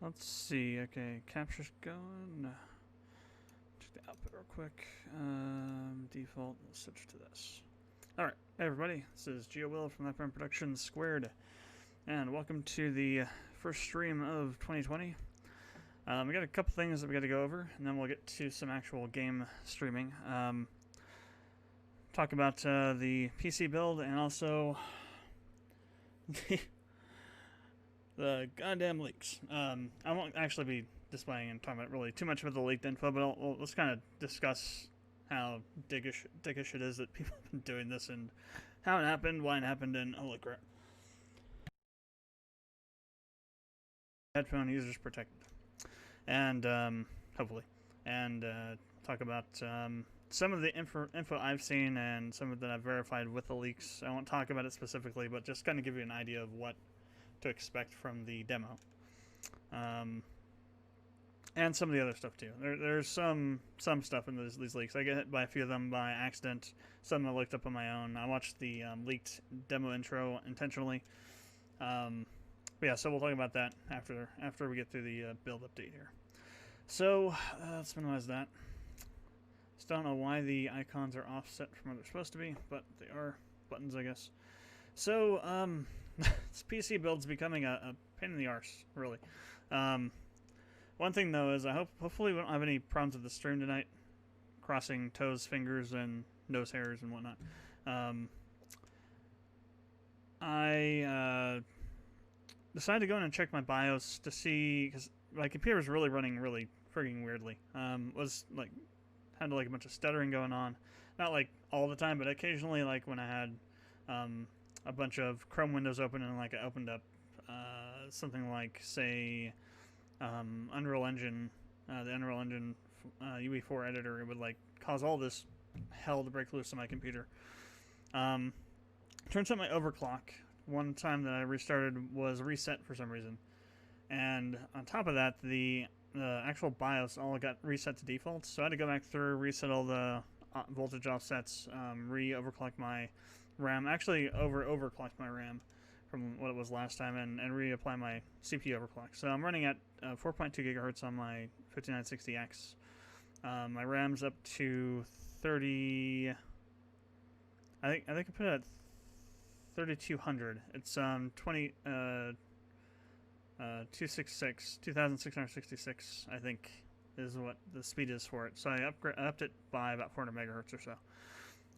Let's see. Okay, capture's going. Check the output real quick. Default. We'll switch to this. All right, hey everybody. This is Will from Productions², and welcome to the first stream of 2020. We got a couple things that we got to go over, and then we'll get to some actual game streaming. Talk about the PC build, and also the goddamn leaks. I won't actually be displaying and talking about really too much about the leaked info, but let's kind of discuss how dickish it is that people have been doing this, and how it happened, why it happened, and holy crap. Headphone users protected. And hopefully. And talk about some of the info I've seen and some of that I've verified with the leaks. I won't talk about it specifically, but just kind of give you an idea of what to expect from the demo. And some of the other stuff too. There's some stuff in these leaks. I get hit by a few of them by accident. Some I looked up on my own. I watched the leaked demo intro intentionally. But yeah, so we'll talk about that after we get through the build update here. So let's minimize that. Still don't know why the icons are offset from where they're supposed to be, but they are buttons, I guess. So this PC build's becoming a pain in the arse, really. One thing though is hopefully we don't have any problems with the stream tonight, crossing toes, fingers, and nose hairs and whatnot. I decided to go in and check my BIOS to see, because my computer was really running really frigging weirdly. Was like had like a bunch of stuttering going on, not like all the time, but occasionally, like when I had a bunch of Chrome windows open and like I opened up something like, say, Unreal Engine, the Unreal Engine UE4 editor, it would like cause all this hell to break loose on my computer. Turns out my overclock, one time that I restarted, was reset for some reason, and on top of that, the actual BIOS all got reset to default, so I had to go back through, reset all the voltage offsets, re-overclock my RAM, actually overclocked my RAM from what it was last time, and reapply my CPU overclock. So I'm running at 4.2 gigahertz on my 5960X. My RAM's up to 30. I think I put it at 3200. It's 2666, I think, is what the speed is for it. So I upped it by about 400 megahertz or so.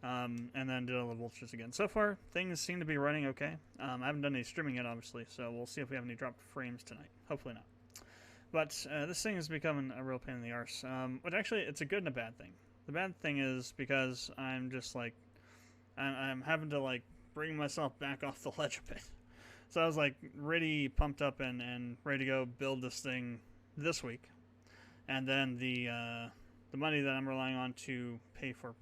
And then did all the voltages again. So far, things seem to be running okay. I haven't done any streaming yet, obviously, so we'll see if we have any dropped frames tonight. Hopefully not. But this thing is becoming a real pain in the arse. But actually, it's a good and a bad thing. The bad thing is because I'm just like, I'm having to like bring myself back off the ledge a bit. So I was like ready, pumped up, and ready to go build this thing this week. And then the money that I'm relying on to pay for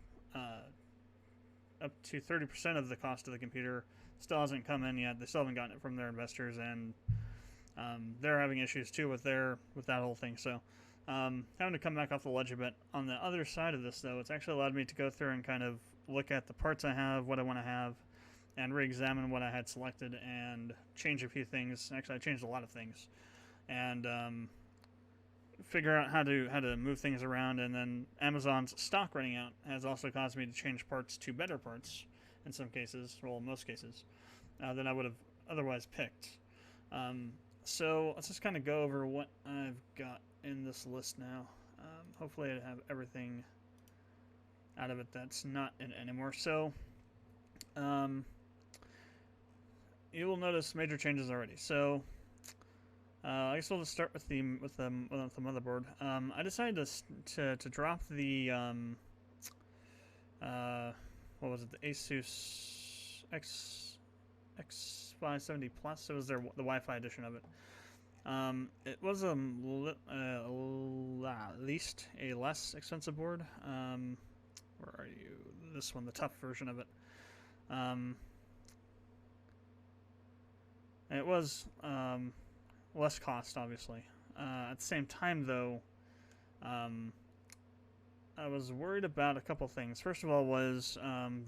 up to 30% of the cost of the computer still hasn't come in yet. They still haven't gotten it from their investors, and they're having issues too with that whole thing. So having to come back off the ledge a bit. On the other side of this, though, it's actually allowed me to go through and kind of look at the parts I have, what I want to have, and re-examine what I had selected and change a few things. Actually, I changed a lot of things, and figure out how to move things around. And then Amazon's stock running out has also caused me to change parts to better parts in some cases, well, in most cases, than I would have otherwise picked. So let's just kind of go over what I've got in this list now. Hopefully I have everything out of it that's not in it anymore. So you will notice major changes already. So I guess we'll just start with the motherboard. I decided to drop the what was it? The Asus X570 Plus. It was the Wi-Fi edition of it. It was at least a less expensive board. Where are you? This one, the tough version of it. It was less cost, obviously. At the same time, though, I was worried about a couple things. First of all was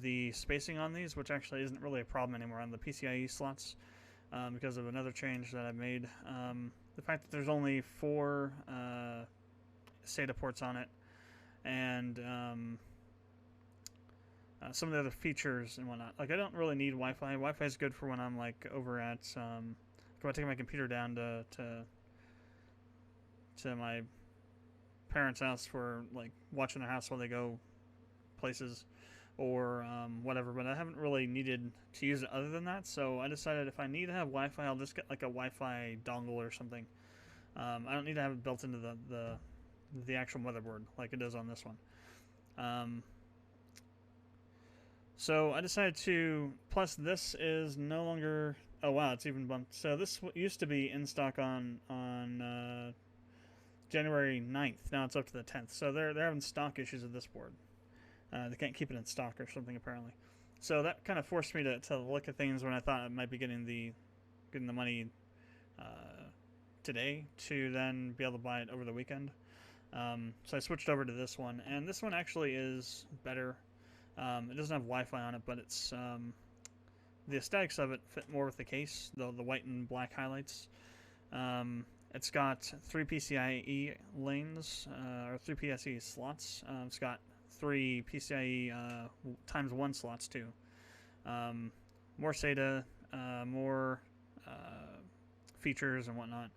the spacing on these, which actually isn't really a problem anymore on the PCIe slots because of another change that I made. the fact that there's only 4 SATA ports on it, and some of the other features and whatnot. Like, I don't really need Wi-Fi. Wi-Fi is good for when I'm like over at if I take my computer down to my parents' house for like watching their house while they go places or whatever. But I haven't really needed to use it other than that. So I decided if I need to have Wi-Fi, I'll just get like a Wi-Fi dongle or something. I don't need to have it built into the actual motherboard like it is on this one. So I decided to, plus this is no longer, oh wow, it's even bumped. So this used to be in stock on January 9th. Now it's up to the 10th. So they're having stock issues with this board. They can't keep it in stock or something apparently. So that kind of forced me to look at things when I thought I might be getting the money today to then be able to buy it over the weekend. So I switched over to this one, and this one actually is better. It doesn't have Wi-Fi on it, but it's the aesthetics of it fit more with the case, the white and black highlights. It's got 3 PCIe lanes, or 3 PCIe slots. It's got 3 PCIe times 1 slots too. More SATA, more features and whatnot.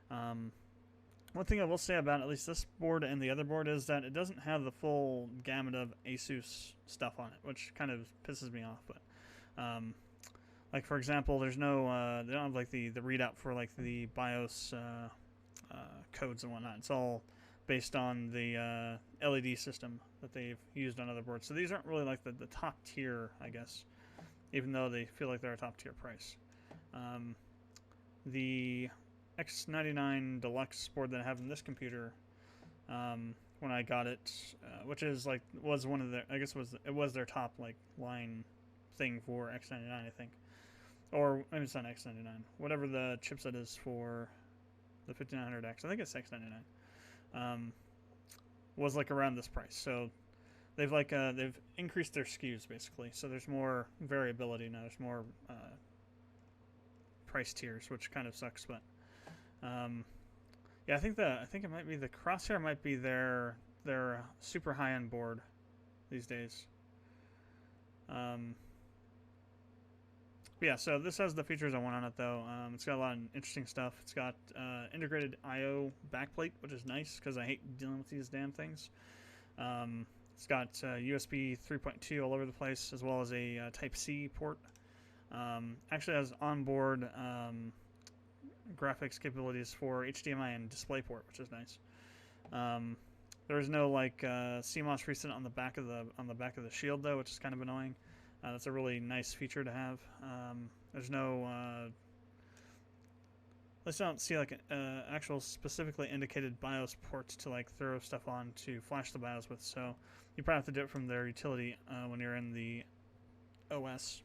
One thing I will say about at least this board and the other board is that it doesn't have the full gamut of ASUS stuff on it, which kind of pisses me off. But like for example, there's no they don't have like the readout for like the BIOS codes and whatnot. It's all based on the LED system that they've used on other boards. So these aren't really like the top tier, I guess, even though they feel like they're a top tier price. The X99 Deluxe board that I have in this computer, when I got it, which is like was one of their, I guess it was their top like line thing for X99, I think, or maybe it's not X99, whatever the chipset is for the 5900X. I think it's X99. Was like around this price, so they've like they've increased their SKUs basically, so there's more variability now. There's more price tiers, which kind of sucks, but. Yeah, I think it might be the Crosshair might be their super high-end board these days. Yeah, so this has the features I want on it though. It's got a lot of interesting stuff. It's got integrated I/O backplate, which is nice because I hate dealing with these damn things. It's got USB 3.2 all over the place, as well as a Type-C port. Actually has onboard graphics capabilities for HDMI and DisplayPort, which is nice. There's no like CMOS reset on the back of the shield though, which is kind of annoying. That's a really nice feature to have. There's no let's not see like actual specifically indicated BIOS ports to like throw stuff on to flash the BIOS with, so you probably have to do it from their utility when you're in the OS.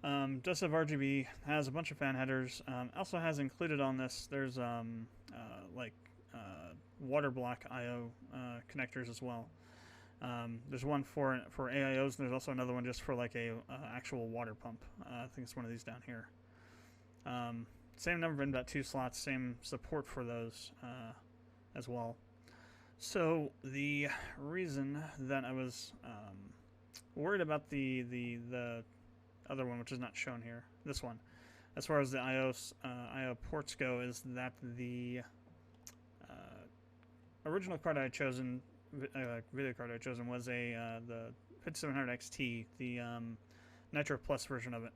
Does have RGB, has a bunch of fan headers. Also has included on this, there's water block I/O connectors as well. There's one for AIOs, and there's also another one just for like a actual water pump. I think it's one of these down here. Same number of M.2 slots, same support for those as well. So the reason that I was worried about the other one, which is not shown here, this one, as far as the I/O ports go, is that the original card I had chosen, video card I had chosen, was the 5700 XT, the Nitro Plus version of it.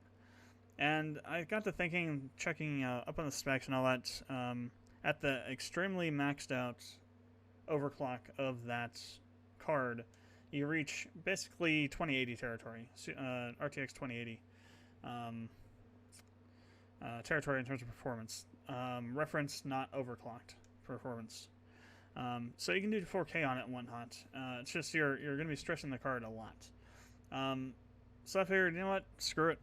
And I got to thinking, checking up on the specs and all that, at the extremely maxed out overclock of that card, you reach basically 2080 territory, RTX 2080 territory in terms of performance. Reference not overclocked performance. So you can do 4K on it and whatnot. It's just you're going to be stressing the card a lot. So I figured, you know what, screw it.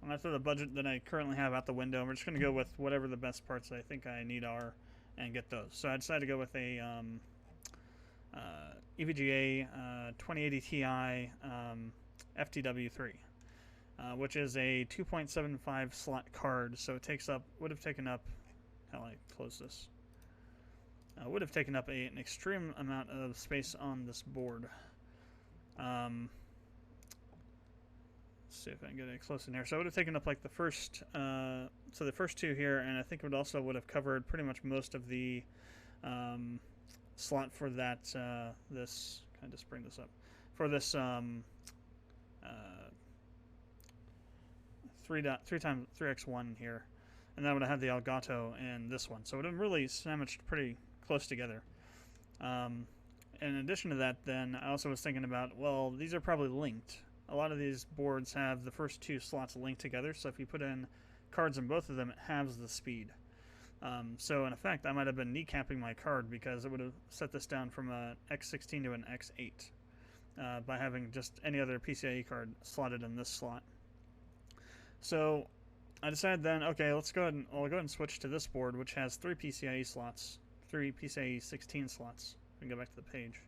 I'm going to throw the budget that I currently have out the window. We're just going to go with whatever the best parts I think I need are and get those. So I decided to go with a EVGA 2080 Ti FTW3, which is a 2.75 slot card. So it would have taken up how I close this. Would have taken up an extreme amount of space on this board. Let's see if I can get it close in here. So it would have taken up like the first, so the first two here, and I think it also would have covered pretty much most of the slot for that. This, can I just bring this up? For this 3x1 here, and that would have had the Elgato and this one, so it would have really sandwiched pretty close together. In addition to that, then I also was thinking about, well, these are probably linked. A lot of these boards have the first two slots linked together, so if you put in cards in both of them, it halves the speed. So in effect, I might have been kneecapping my card because it would have set this down from an X16 to an X8 by having just any other PCIe card slotted in this slot. So I decided then, okay, I'll go ahead and switch to this board, which has 3 PCIe slots, 3 PCIe 16 slots. We can go back to the page.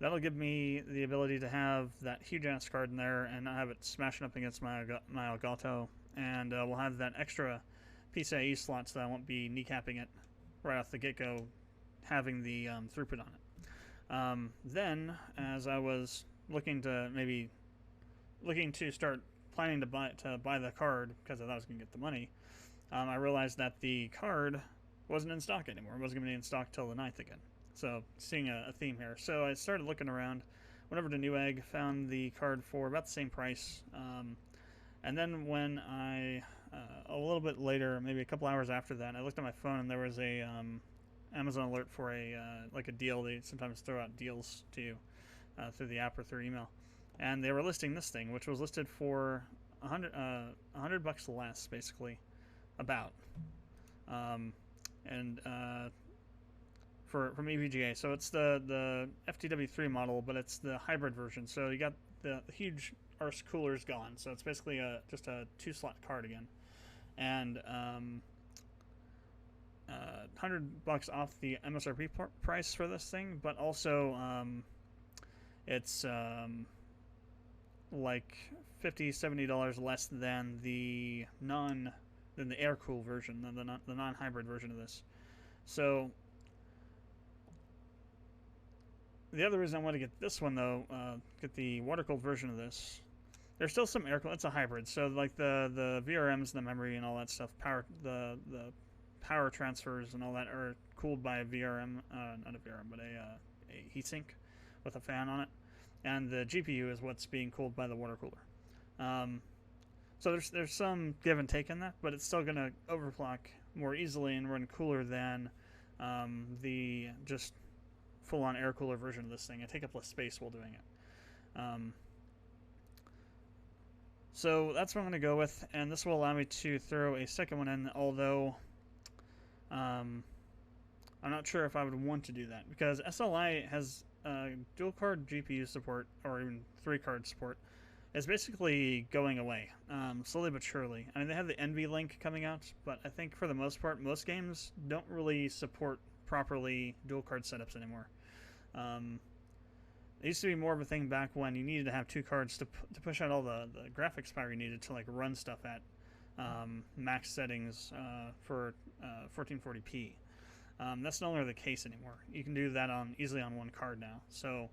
That'll give me the ability to have that huge ass card in there and not have it smashing up against my Elgato, and we'll have that extra PCIe slots that I won't be kneecapping it right off the get-go, having the throughput on it. Then, as I was looking to start planning to buy the card because I thought I was going to get the money, I realized that the card wasn't in stock anymore. It wasn't going to be in stock till the 9th again. So, seeing a theme here. So I started looking around, went over to Newegg, found the card for about the same price, and then when I, a little bit later, maybe a couple hours after that, I looked at my phone and there was a Amazon alert for like a deal. They sometimes throw out deals to you through the app or through email. And they were listing this thing, which was listed for $100 less, basically, about, from EVGA. So it's the FTW3 model, but it's the hybrid version. So you got the huge arse coolers gone. So it's basically just a 2-slot card again, and $100 off the MSRP price for this thing, but also it's like $50-$70 less than the air-cooled version, than the non-hybrid version of this. So the other reason I want to get this one, though, get the water-cooled version of this, there's still some air-cooled. It's a hybrid, so like the VRMs, the memory, and all that stuff, the power transfers and all that are cooled by a VRM, not a VRM, but a heatsink with a fan on it. And the GPU is what's being cooled by the water cooler. So there's some give and take in that, but it's still going to overclock more easily and run cooler than the just full-on air cooler version of this thing. I take up less space while doing it. So that's what I'm going to go with, and this will allow me to throw a second one in, although I'm not sure if I would want to do that, because SLI has dual card GPU support, or even 3-card support, is basically going away, slowly but surely. I mean, they have the NVLink coming out, but I think for the most part, most games don't really support properly dual card setups anymore. It used to be more of a thing back when you needed to have 2 cards to push out all the graphics power you needed to like run stuff at max settings for 1440p. That's no longer the case anymore. You can do that easily on 1 card now. So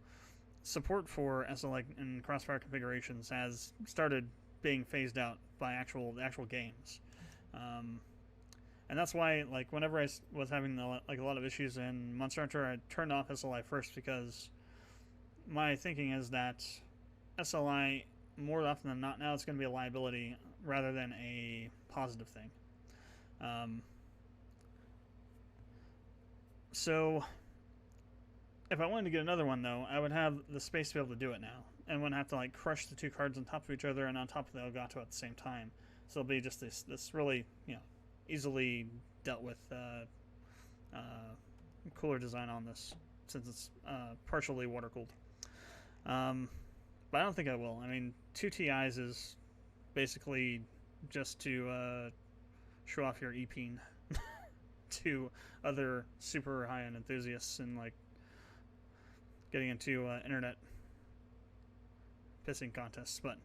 support for SLI and Crossfire configurations has started being phased out by the actual games. And that's why, like, whenever I was having a lot of issues in Monster Hunter, I turned off SLI first, because my thinking is that SLI, more often than not now, it's going to be a liability rather than a positive thing. So if I wanted to get another one, though, I would have the space to be able to do it now, and wouldn't have to like crush the 2 cards on top of each other and on top of the Elgato at the same time. So it'll be just this really, easily dealt with cooler design on this, since it's partially water cooled. But I don't think I will. I mean, 2 TIs is basically just to show off your EPeen to other super high-end enthusiasts, and like getting into internet pissing contests. But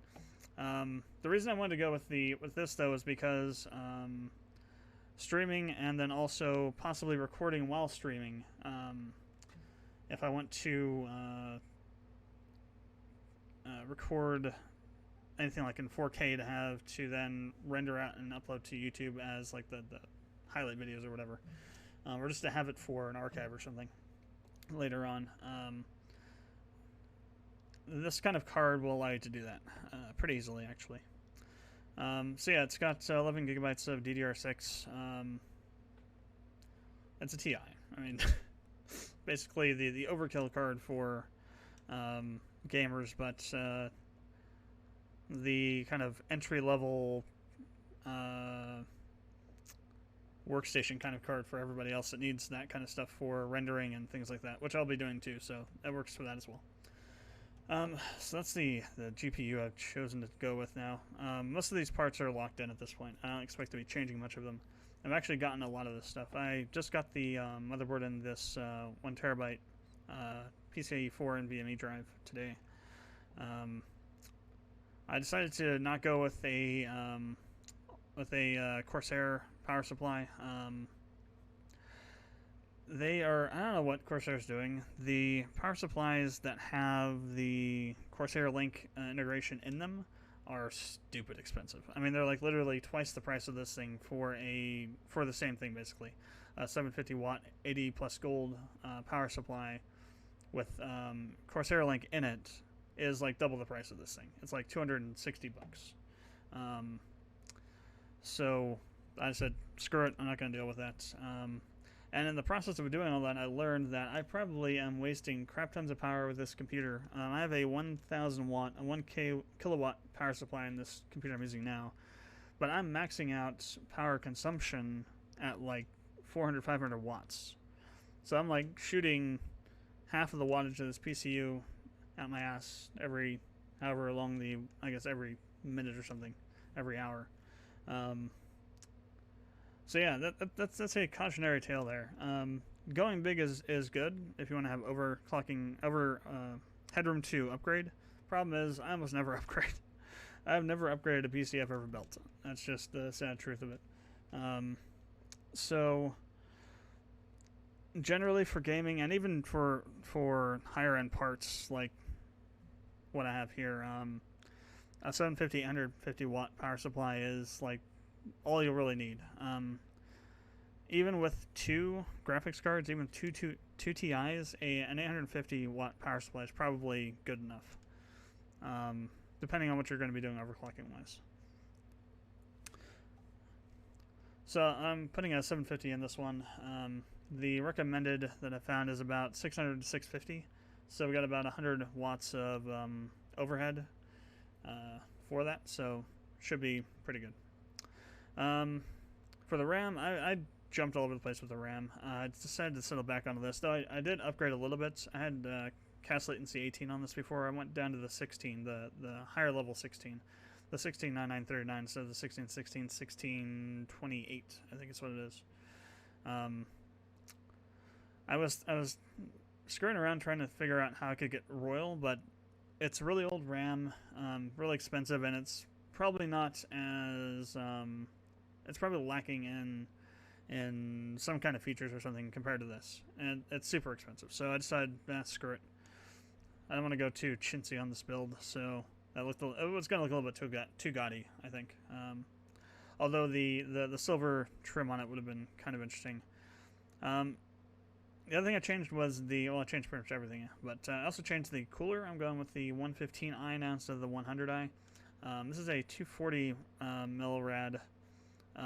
the reason I wanted to go with this, though, is because streaming and then also possibly recording while streaming. If I want to record anything like in 4K to have to then render out and upload to YouTube as like the highlight videos or whatever, or just to have it for an archive or something later on. This kind of card will allow you to do that pretty easily, actually. So yeah, it's got 11 gigabytes of DDR6. It's a TI. I mean, basically the overkill card for gamers, but the kind of entry-level workstation kind of card for everybody else that needs that kind of stuff for rendering and things like that, which I'll be doing too, so that works for that as well. So that's the GPU I've chosen to go with now. Most of these parts are locked in at this point. I don't expect to be changing much of them. I've actually gotten a lot of this stuff. I just got the motherboard in this 1 terabyte PCIe 4 NVMe drive today. I decided to not go with a Corsair power supply. They are, I don't know what Corsair's doing. The power supplies that have the Corsair Link integration in them are stupid expensive. I mean, they're like literally twice the price of this thing for the same thing, basically. A 750 watt 80 plus gold power supply with Corsair Link in it is like double the price of this thing. It's like 260 bucks. So I said, screw it, I'm not going to deal with that. And in the process of doing all that, I learned that I probably am wasting crap tons of power with this computer. I have a 1,000 watt, a 1 kilowatt power supply in this computer I'm using now, but I'm maxing out power consumption at like 400, 500 watts. So I'm like shooting half of the wattage of this PCU out my ass every, however long I guess every minute or something, every hour. So yeah, that's a cautionary tale there. Going big is good if you want to have headroom to upgrade. Problem is, I almost never upgrade. I've never upgraded a PC I've ever built. That's just the sad truth of it. So generally for gaming and even for higher end parts like what I have here, a 750, 150 watt power supply is like all you'll really need. Even with 2 graphics cards, even two TIs, an 850 watt power supply is probably good enough, depending on what you're going to be doing overclocking wise. So I'm putting a 750 in this one. The recommended that I found is about 600 to 650, so we got about 100 watts of overhead for that, so should be pretty good. For the RAM, I jumped all over the place with the RAM. I decided to settle back onto this, though I did upgrade a little bit. I had cast latency 18 on this before. I went down to the 16, the higher level 16, the 169939 instead of the 1616 1628. I think is what it is. I was screwing around trying to figure out how I could get Royal, but it's really old RAM, really expensive, and it's probably not as it's probably lacking in some kind of features or something compared to this, and it's super expensive. So I decided, screw it. I don't want to go too chintzy on this build, so it was going to look a little bit too gaudy, I think. Although the silver trim on it would have been kind of interesting. The other thing I changed was I changed pretty much everything, but I also changed the cooler. I'm going with the 115i now instead of the 100i. This is a 240 millirad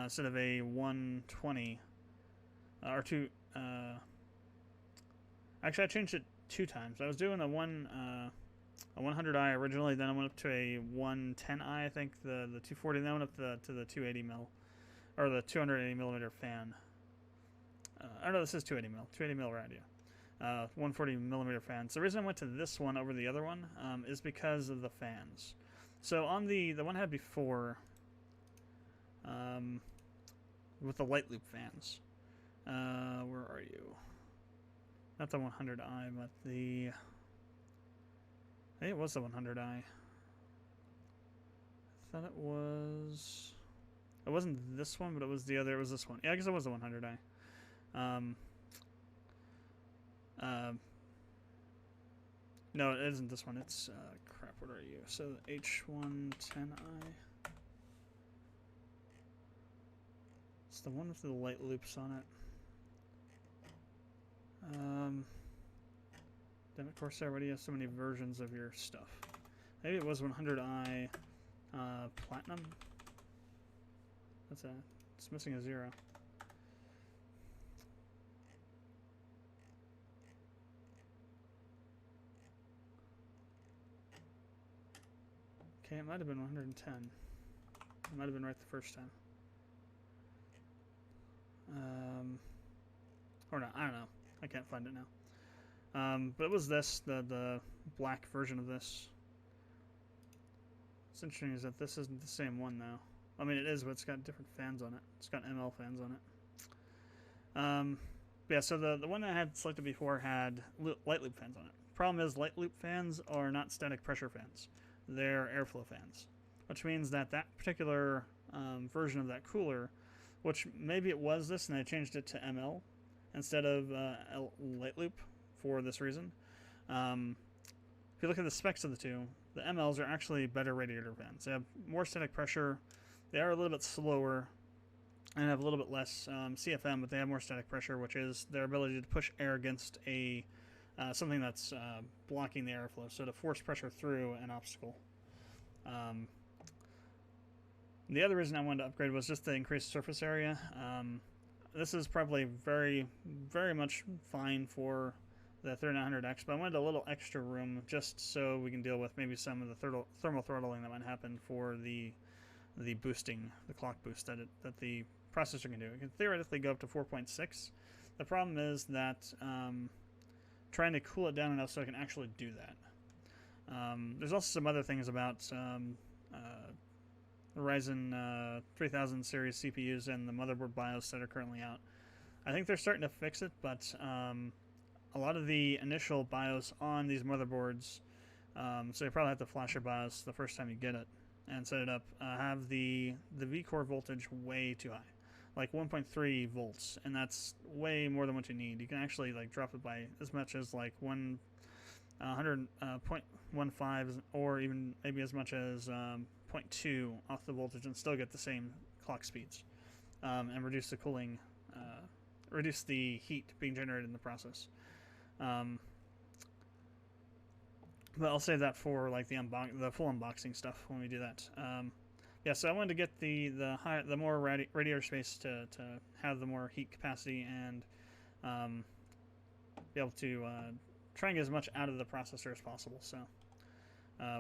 instead of a 120 or two. Actually, I changed it 2 times. I was doing a 100i originally, then I went up to a 110i. I think the 240. Then I went up to the 280 mil or the 280 millimeter fan. Oh no, this is 280 mil. 280 mil rad, yeah. 140 millimeter fan. So the reason I went to this one over the other one is because of the fans. So on the one I had before, with the light loop fans, where are you? Not the 100i, but the, I think it was the 100i. I thought it was It wasn't this one, but it was the other. It was this one. Yeah, I guess it was the 100i. No, it isn't this one. It's crap. What are you? So H110i. It's the one with the light loops on it. Damn it, Corsair, why do you have so many versions of your stuff? Maybe it was 100i Platinum? That's a... It's missing a 0. Okay, it might have been 110. It might have been right the first time. Or not, I don't know. I can't find it now. But it was this, the black version of this. What's interesting is that this isn't the same one though. I mean, it is, but it's got different fans on it. It's got ML fans on it. Yeah, so the one I had selected before had light loop fans on it. Problem is, light loop fans are not static pressure fans. They're airflow fans, which means that that particular version of that cooler, which maybe it was this and they changed it to ML instead of light loop for this reason. If you look at the specs of the two, the MLs are actually better radiator fans. They have more static pressure. They are a little bit slower and have a little bit less CFM, but they have more static pressure, which is their ability to push air against a something that's blocking the airflow, so to force pressure through an obstacle. The other reason I wanted to upgrade was just to increase surface area. This is probably very, very much fine for the 3900X, but I wanted a little extra room just so we can deal with maybe some of the thermal throttling that might happen for the boosting, the clock boost that the processor can do. It can theoretically go up to 4.6. The problem is that trying to cool it down enough so I can actually do that. There's also some other things about the Ryzen 3000 series CPUs and the motherboard BIOS that are currently out. I think they're starting to fix it, but a lot of the initial BIOS on these motherboards, so you probably have to flash your BIOS the first time you get it and set it up, have the V-core voltage way too high, like 1.3 volts, and that's way more than what you need. You can actually like drop it by as much as like 100.15 or even maybe as much as 0.2 off the voltage and still get the same clock speeds, and reduce the cooling, reduce the heat being generated in the process. But I'll save that for like the full unboxing stuff when we do that. Yeah, so I wanted to get the more radiator space to have the more heat capacity and be able to try and get as much out of the processor as possible. So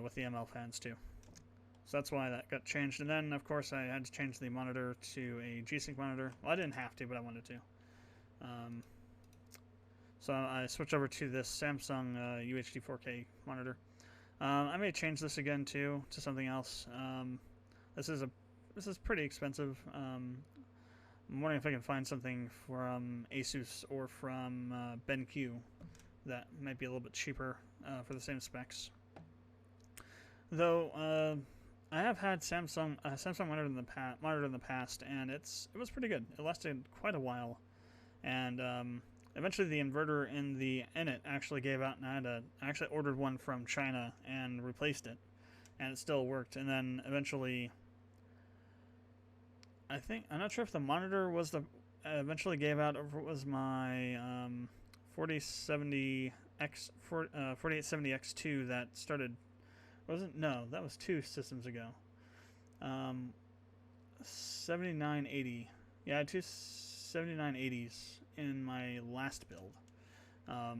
with the ML fans too. So that's why that got changed. And then of course I had to change the monitor to a G-Sync monitor. Well, I didn't have to, but I wanted to. So I switched over to this Samsung UHD 4K monitor. I may change this again too to something else. This is pretty expensive. I'm wondering if I can find something from Asus or from BenQ that might be a little bit cheaper for the same specs. Though I have had Samsung monitor in the past, and it was pretty good. It lasted quite a while, and eventually the inverter in it actually gave out, and I actually ordered one from China and replaced it, and it still worked. And then eventually, I'm not sure if the monitor was eventually gave out, or if it was my 4870X2 that started. No, that was 2 systems ago. 7980. Yeah, I had 2 7980s in my last build. I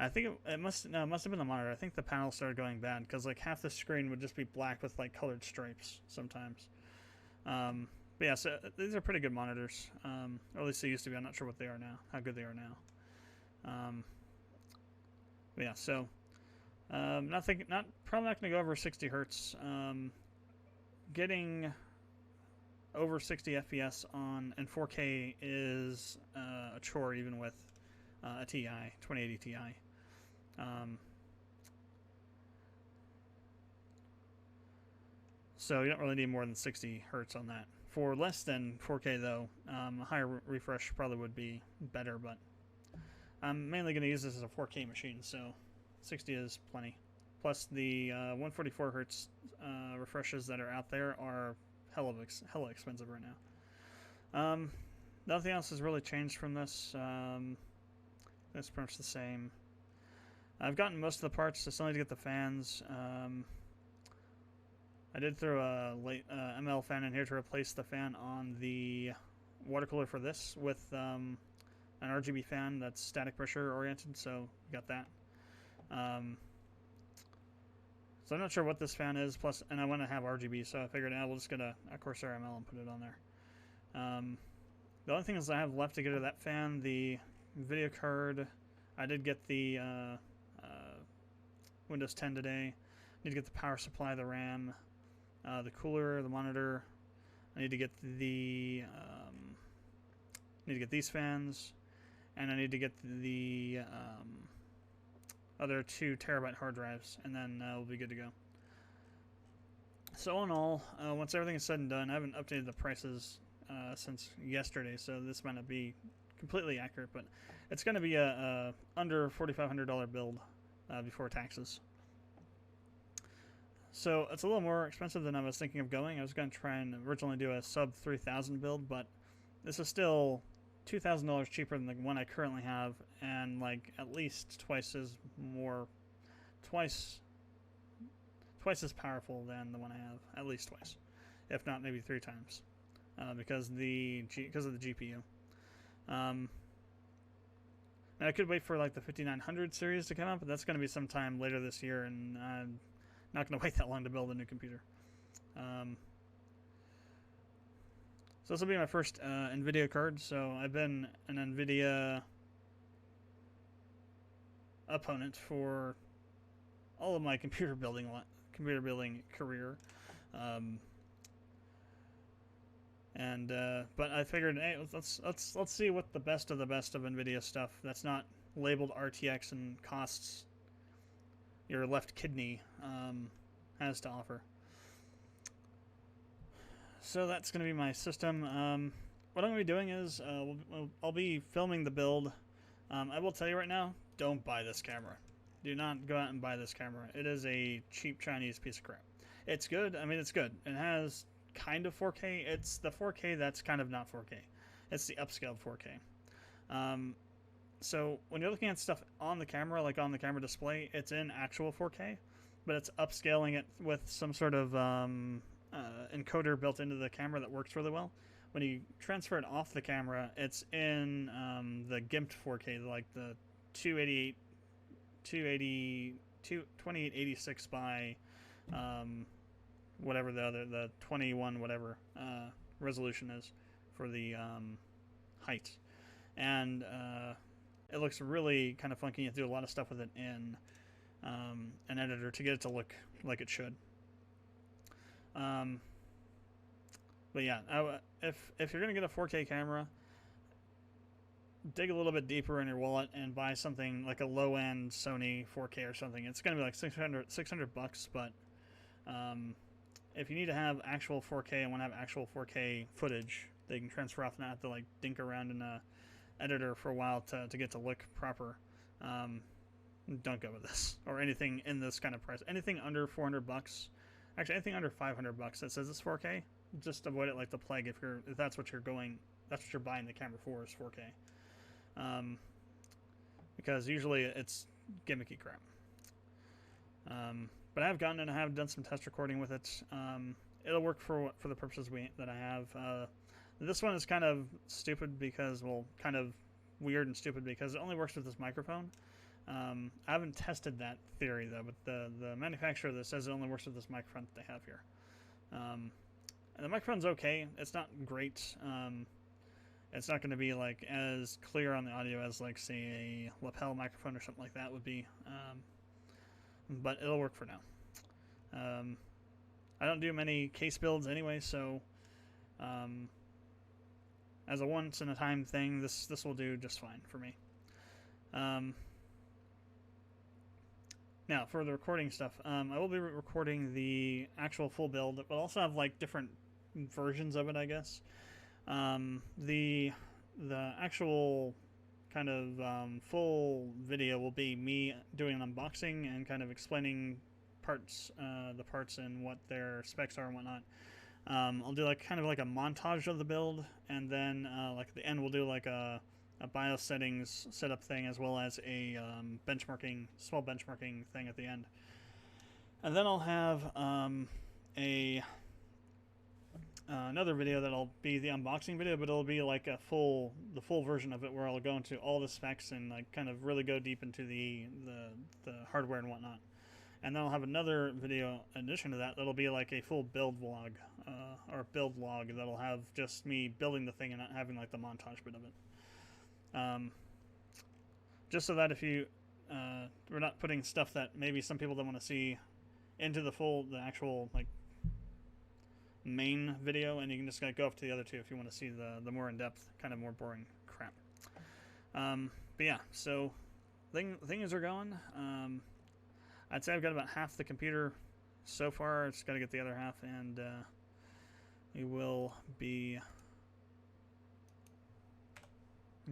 think it must have been the monitor. I think the panel started going bad because like half the screen would just be black with like colored stripes sometimes. But yeah, so these are pretty good monitors. Or at least they used to be. I'm not sure what they are now. How good they are now. But yeah, so probably not going to go over 60 hertz. Getting over 60 FPS in 4K is a chore, even with a Ti 2080 Ti. So you don't really need more than 60 hertz on that. For less than 4K though, a higher refresh probably would be better, but I'm mainly going to use this as a 4K machine, so 60 is plenty. Plus the 144 hertz refreshes that are out there are hella expensive right now. Nothing else has really changed from this. It's pretty much the same. I've gotten most of the parts. I still need to get the fans. I did throw a late ML fan in here to replace the fan on the water cooler for this with an RGB fan that's static pressure oriented, so we got that. So I'm not sure what this fan is, plus, and I want to have RGB, so I figured we'll just get a Corsair ML and put it on there. The only thing is I have left to get to that fan, the video card. I did get the Windows 10 today. I need to get the power supply, the RAM, the cooler, the monitor. I need to get the these fans, and I need to get the other 2 terabyte hard drives, and then we'll be good to go. So all in all, once everything is said and done, I haven't updated the prices since yesterday, so this might not be completely accurate, but it's going to be a under $4,500 build before taxes. So it's a little more expensive than I was thinking of going. I was going to try and originally do a sub 3,000 build, but this is still $2,000 cheaper than the one I currently have, and like at least twice as as powerful than the one I have, at least twice, if not maybe 3 times, because of the GPU. And I could wait for like the 5900 series to come out, but that's going to be sometime later this year, and I'm not going to wait that long to build a new computer. So this will be my first NVIDIA card. So I've been an NVIDIA opponent for all of my computer building career, but I figured, hey, let's see what the best of NVIDIA stuff that's not labeled RTX and costs your left kidney has to offer. So that's going to be my system. What I'm going to be doing is I'll be filming the build. I will tell you right now, don't buy this camera. Do not go out and buy this camera. It is a cheap Chinese piece of crap. It's good. I mean, it's good. It has kind of 4K. It's the 4K that's kind of not 4K. It's the upscaled 4K. So when you're looking at stuff on the camera, like on the camera display, it's in actual 4K, but it's upscaling it with some sort of encoder built into the camera that works really well. When you transfer it off the camera, it's in the gimped 4K, like the 2886 by whatever the 21 whatever resolution is for the height, and it looks really kind of funky. You have to do a lot of stuff with it in an editor to get it to look like it should. But yeah, if you're gonna get a 4K camera, dig a little bit deeper in your wallet and buy something like a low-end Sony 4K or something. It's gonna be like $600 bucks, but if you need to have actual 4K and want to have actual 4K footage, they can transfer off and not have to like dink around in a editor for a while to get to look proper. Don't go with this or anything in this kind of price. Anything under 400 bucks. Actually, anything under 500 bucks that says it's 4K, just avoid it like the plague. If that's what you're buying the camera for, is 4K, because usually it's gimmicky crap. But I've gotten it. I have done some test recording with it. It'll work for the purposes that I have. This one is kind of stupid because, well, kind of weird and stupid because it only works with this microphone. I haven't tested that theory though, but the manufacturer that says it only works with this microphone that they have here. And the microphone's okay. It's not great. It's not going to be like as clear on the audio as like say a lapel microphone or something like that would be. But it'll work for now. I don't do many case builds anyway, so as a once in a time thing, this will do just fine for me. Now, for the recording stuff, I will be recording the actual full build, but also have like different versions of it, I guess. The actual kind of full video will be me doing an unboxing and kind of explaining the parts and what their specs are and whatnot. I'll do like kind of like a montage of the build, and then like at the end we'll do like a BIOS settings setup thing, as well as a small benchmarking thing at the end. And then I'll have another video that'll be the unboxing video, but it'll be like the full version of it, where I'll go into all the specs and like kind of really go deep into the hardware and whatnot. And then I'll have another video in addition to that that'll be like a full build vlog or build log that'll have just me building the thing and not having like the montage bit of it. Just so that if you we're not putting stuff that maybe some people don't want to see into the actual like main video, and you can just go up to the other two if you want to see the more in-depth, kind of more boring crap. But yeah, so things are going. I'd say I've got about half the computer so far. I just got to get the other half, and we will be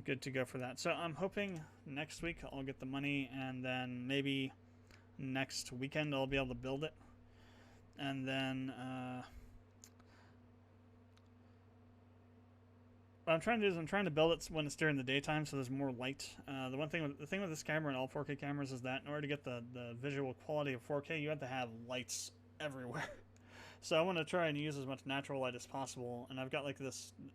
good to go for that. So I'm hoping next week I'll get the money, and then maybe next weekend I'll be able to build it. And then what I'm trying to do is I'm trying to build it when it's during the daytime, so there's more light. The thing with this camera and all 4K cameras is that in order to get the visual quality of 4K, you have to have lights everywhere. So I want to try and use as much natural light as possible. And I've got like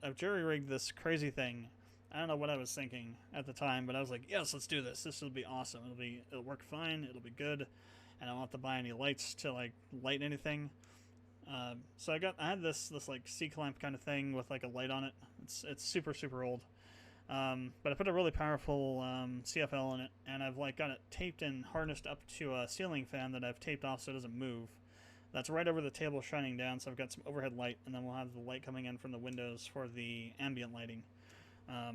I've jerry-rigged this crazy thing. I don't know what I was thinking at the time, but I was like, yes, let's do this. This will be awesome. It'll work fine. It'll be good. And I don't have to buy any lights to like light anything. So I had this like C-clamp kind of thing with like a light on it. It's super old, but I put a really powerful CFL in it, and I've like got it taped and harnessed up to a ceiling fan that I've taped off so it doesn't move. That's right over the table shining down, so I've got some overhead light, and then we'll have the light coming in from the windows for the ambient lighting. I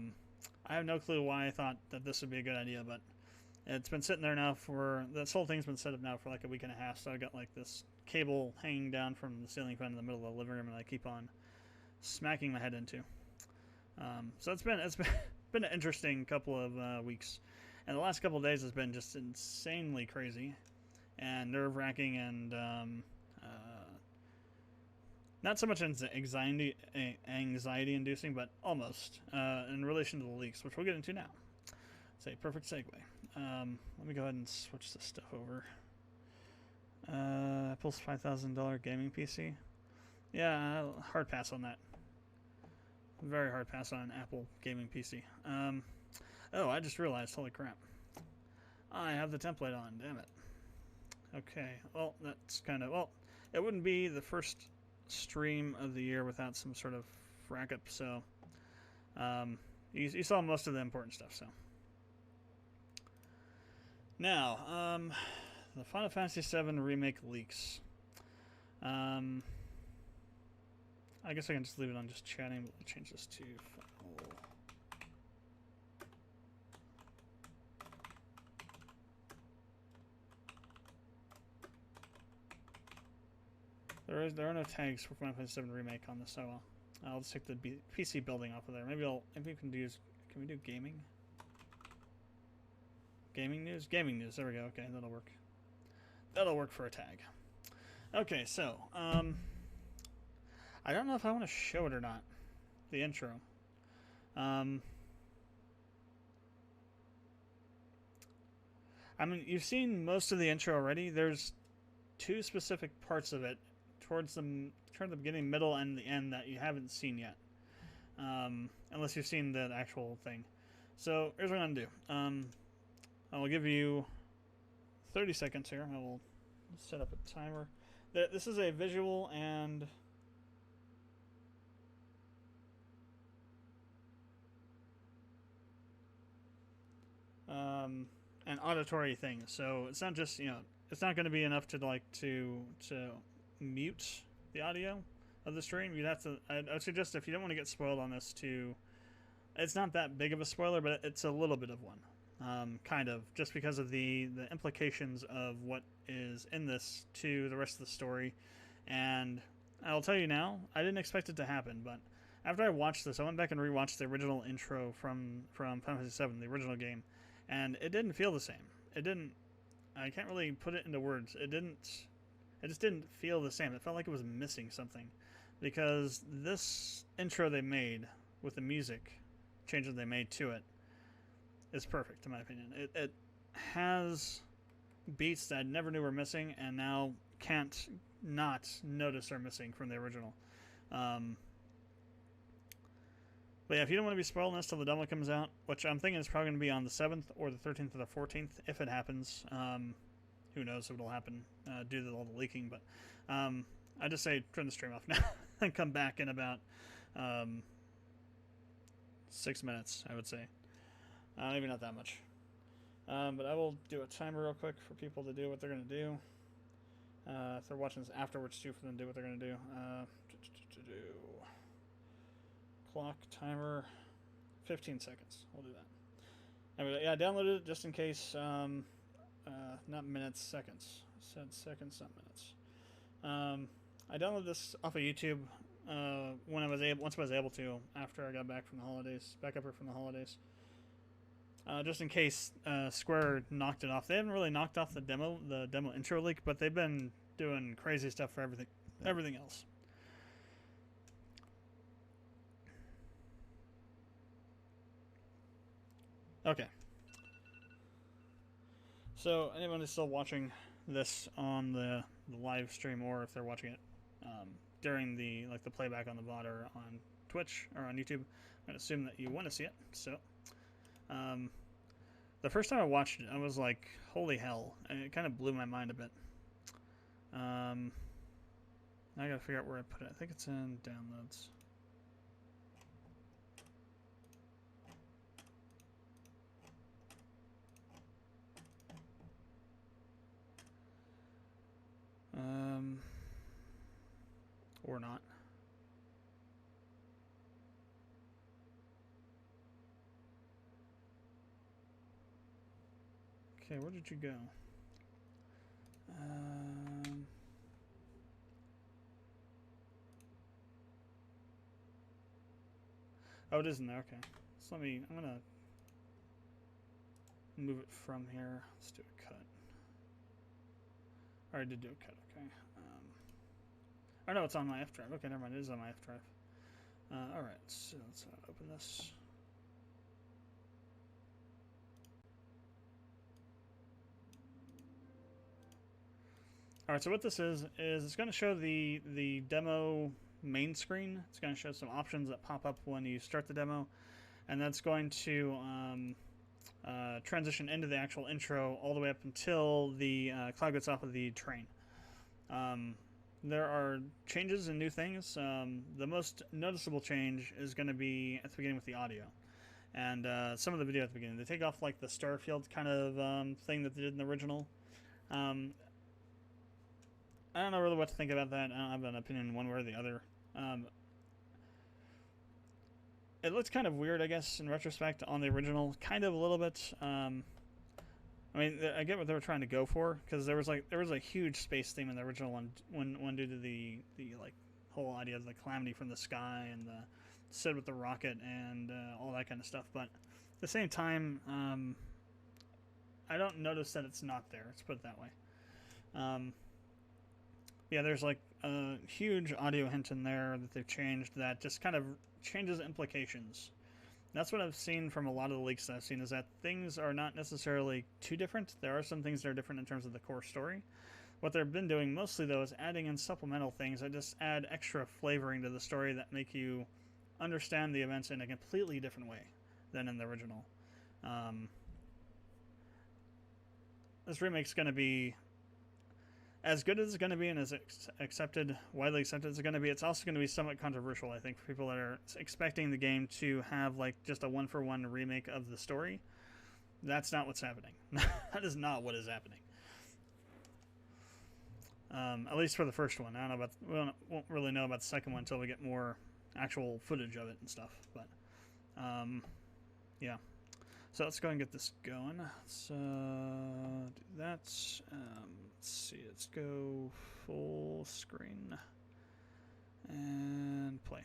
have no clue why I thought that this would be a good idea, but it's been sitting there now this whole thing's been set up now for like a week and a half, so I got like this cable hanging down from the ceiling fan in the middle of the living room, and I keep on smacking my head into. So it's been an interesting couple of weeks, and the last couple of days has been just insanely crazy and nerve-wracking, and not so much anxiety-inducing, but almost in relation to the leaks, which we'll get into now. It's a perfect segue. Let me go ahead and switch this stuff over. Apple's $5,000 gaming PC. Yeah, hard pass on that. Very hard pass on an Apple gaming PC. Oh, I just realized, holy crap. I have the template on, damn it. Okay, well, that's kind of, well, it wouldn't be the first stream of the year without some sort of rack-up, so you saw most of the important stuff, so. Now, the Final Fantasy VII Remake Leaks. I guess I can just leave it on just chatting, but we'll change this to file. There are no tags for Final Fantasy VII Remake on this, so I'll just take the PC building off of there. Maybe we can we do gaming? Gaming news? Gaming news, there we go, okay, that'll work. That'll work for a tag. Okay, so, I don't know if I want to show it or not, the intro. I mean, you've seen most of the intro already. There's two specific parts of it towards the beginning, middle, and the end that you haven't seen yet, unless you've seen the actual thing. So here's what I'm going to do. I will give you 30 seconds here. I will set up a timer. This is a visual and an auditory thing. So it's not just, it's not going to be enough to mute the audio of the stream. You'd have to. I'd suggest, if you don't want to get spoiled on this, it's not that big of a spoiler, but it's a little bit of one. kind of, just because of the implications of what is in this to the rest of the story. And I'll tell you now, I didn't expect it to happen, but after I watched this, I went back and rewatched the original intro from Final Fantasy VII, the original game, and it didn't feel the same. It didn't. I can't really put it into words. It didn't. It just didn't feel the same. It felt like it was missing something, because this intro they made with the music changes they made to it is perfect in my opinion. It has beats that I never knew were missing, and now can't not notice are missing from the original. But yeah, if you don't want to be spoiled this till the demo comes out, which I'm thinking is probably going to be on the 7th or the 13th or the 14th, if it happens. Who knows if it'll happen due to all the leaking, but I just say turn the stream off now and come back in about 6 minutes, I would say. Maybe not that much. But I will do a timer real quick for people to do what they're going to do. If they're watching this afterwards, too, for them to do what they're going to do. Clock, timer, 15 seconds. We'll do that. Anyway, yeah, I downloaded it just in case. Not minutes, seconds. I said seconds, not minutes. I downloaded this off of YouTube when I was once I was able to, after I got back from the holidays, back up here from the holidays. Just in case Square knocked it off. They haven't really knocked off the demo intro leak, but they've been doing crazy stuff for everything else. Okay. So anyone who's still watching this on the live stream, or if they're watching it during the playback on the VOD or on Twitch or on YouTube, I'm gonna assume that you want to see it. So, the first time I watched it, I was like, "Holy hell!" And it kind of blew my mind a bit. I gotta figure out where I put it. I think it's in downloads. Or not. Okay, where did you go? Oh, it isn't there. Okay. So I'm gonna move it from here. Let's do a cut. I already did do a cut. Okay. Oh no, it's on my F drive. Okay, never mind. It is on my F drive. All right. So let's open this. All right. So what this is it's going to show the demo main screen. It's going to show some options that pop up when you start the demo, and that's going to transition into the actual intro all the way up until the Cloud gets off of the train. There are changes and new things. The most noticeable change is going to be at the beginning with the audio, and some of the video at the beginning. They take off like the Starfield kind of thing that they did in the original. I don't know really what to think about that. I don't have an opinion one way or the other. It looks kind of weird, I guess, in retrospect on the original. Kind of a little bit. I mean, I get what they were trying to go for, because there was a huge space theme in the original one when due to the like whole idea of the calamity from the sky and the Sid with the rocket and all that kind of stuff. But at the same time, I don't notice that it's not there. Let's put it that way. Yeah, there's like a huge audio hint in there that they've changed that just kind of changes implications. That's what I've seen from a lot of the leaks that I've seen, is that things are not necessarily too different. There are some things that are different in terms of the core story. What they've been doing mostly, though, is adding in supplemental things that just add extra flavoring to the story that make you understand the events in a completely different way than in the original. This remake's going to be as good as it's going to be and as widely accepted as it's going to be. It's also going to be somewhat controversial, I think, for people that are expecting the game to have like just a one-for-one remake of the story. That's not what's happening. That is not what is happening. At least for the first one. I don't know we won't really know about the second one until we get more actual footage of it and stuff. But yeah. So let's go and get this going. Let's do that. Let's see. Let's go full screen and play.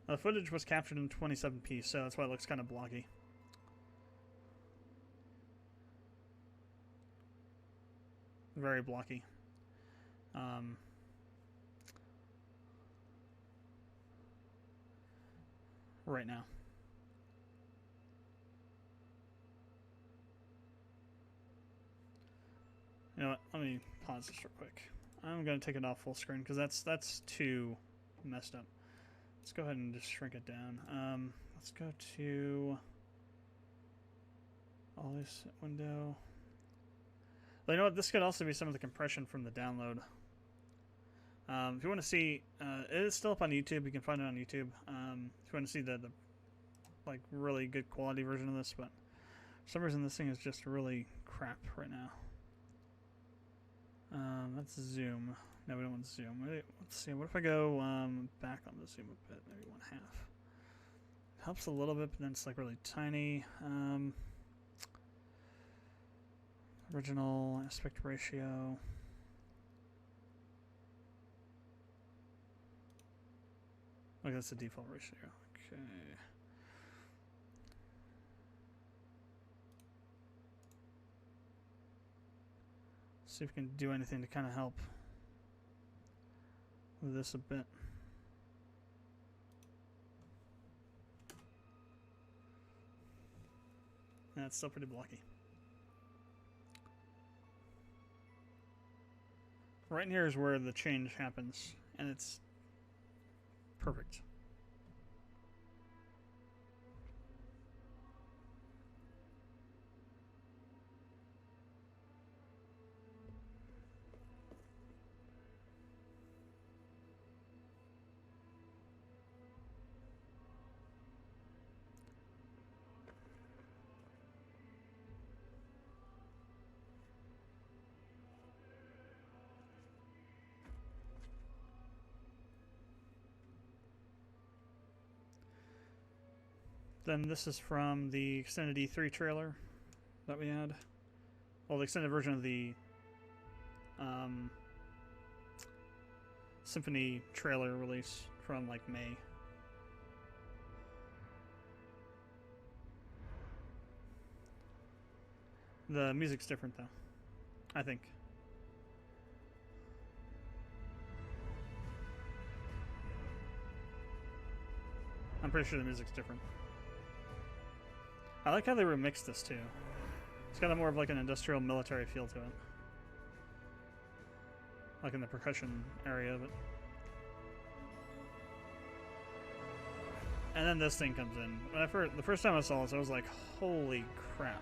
The footage was captured in 27p, so that's why it looks kind of blocky. Very blocky. Right now. You know what? Let me pause this real quick. I'm gonna take it off full screen because that's too messed up. Let's go ahead and just shrink it down. Let's go to all this window. Well, you know what? This could also be some of the compression from the download. If you want to see, it is still up on YouTube. You can find it on YouTube. If you want to see the like really good quality version of this, but for some reason this thing is just really crap right now. Let's zoom. No, we don't want to zoom. Let's see. What if I go back on the zoom a bit, maybe 1/2? Helps a little bit, but then it's like really tiny. Original aspect ratio. Okay, that's the default ratio. Okay. See if we can do anything to kind of help with this a bit. Yeah, it's still pretty blocky. Right in here is where the change happens, and it's perfect. Then this is from the extended E3 trailer that we had. Well, the extended version of the Symphony trailer release from like May. The music's different though, I think. I'm pretty sure the music's different. I like how they remixed this too. It's got a more of like an industrial military feel to it. Like in the percussion area of it. And then this thing comes in. When the first time I saw this, I was like, holy crap.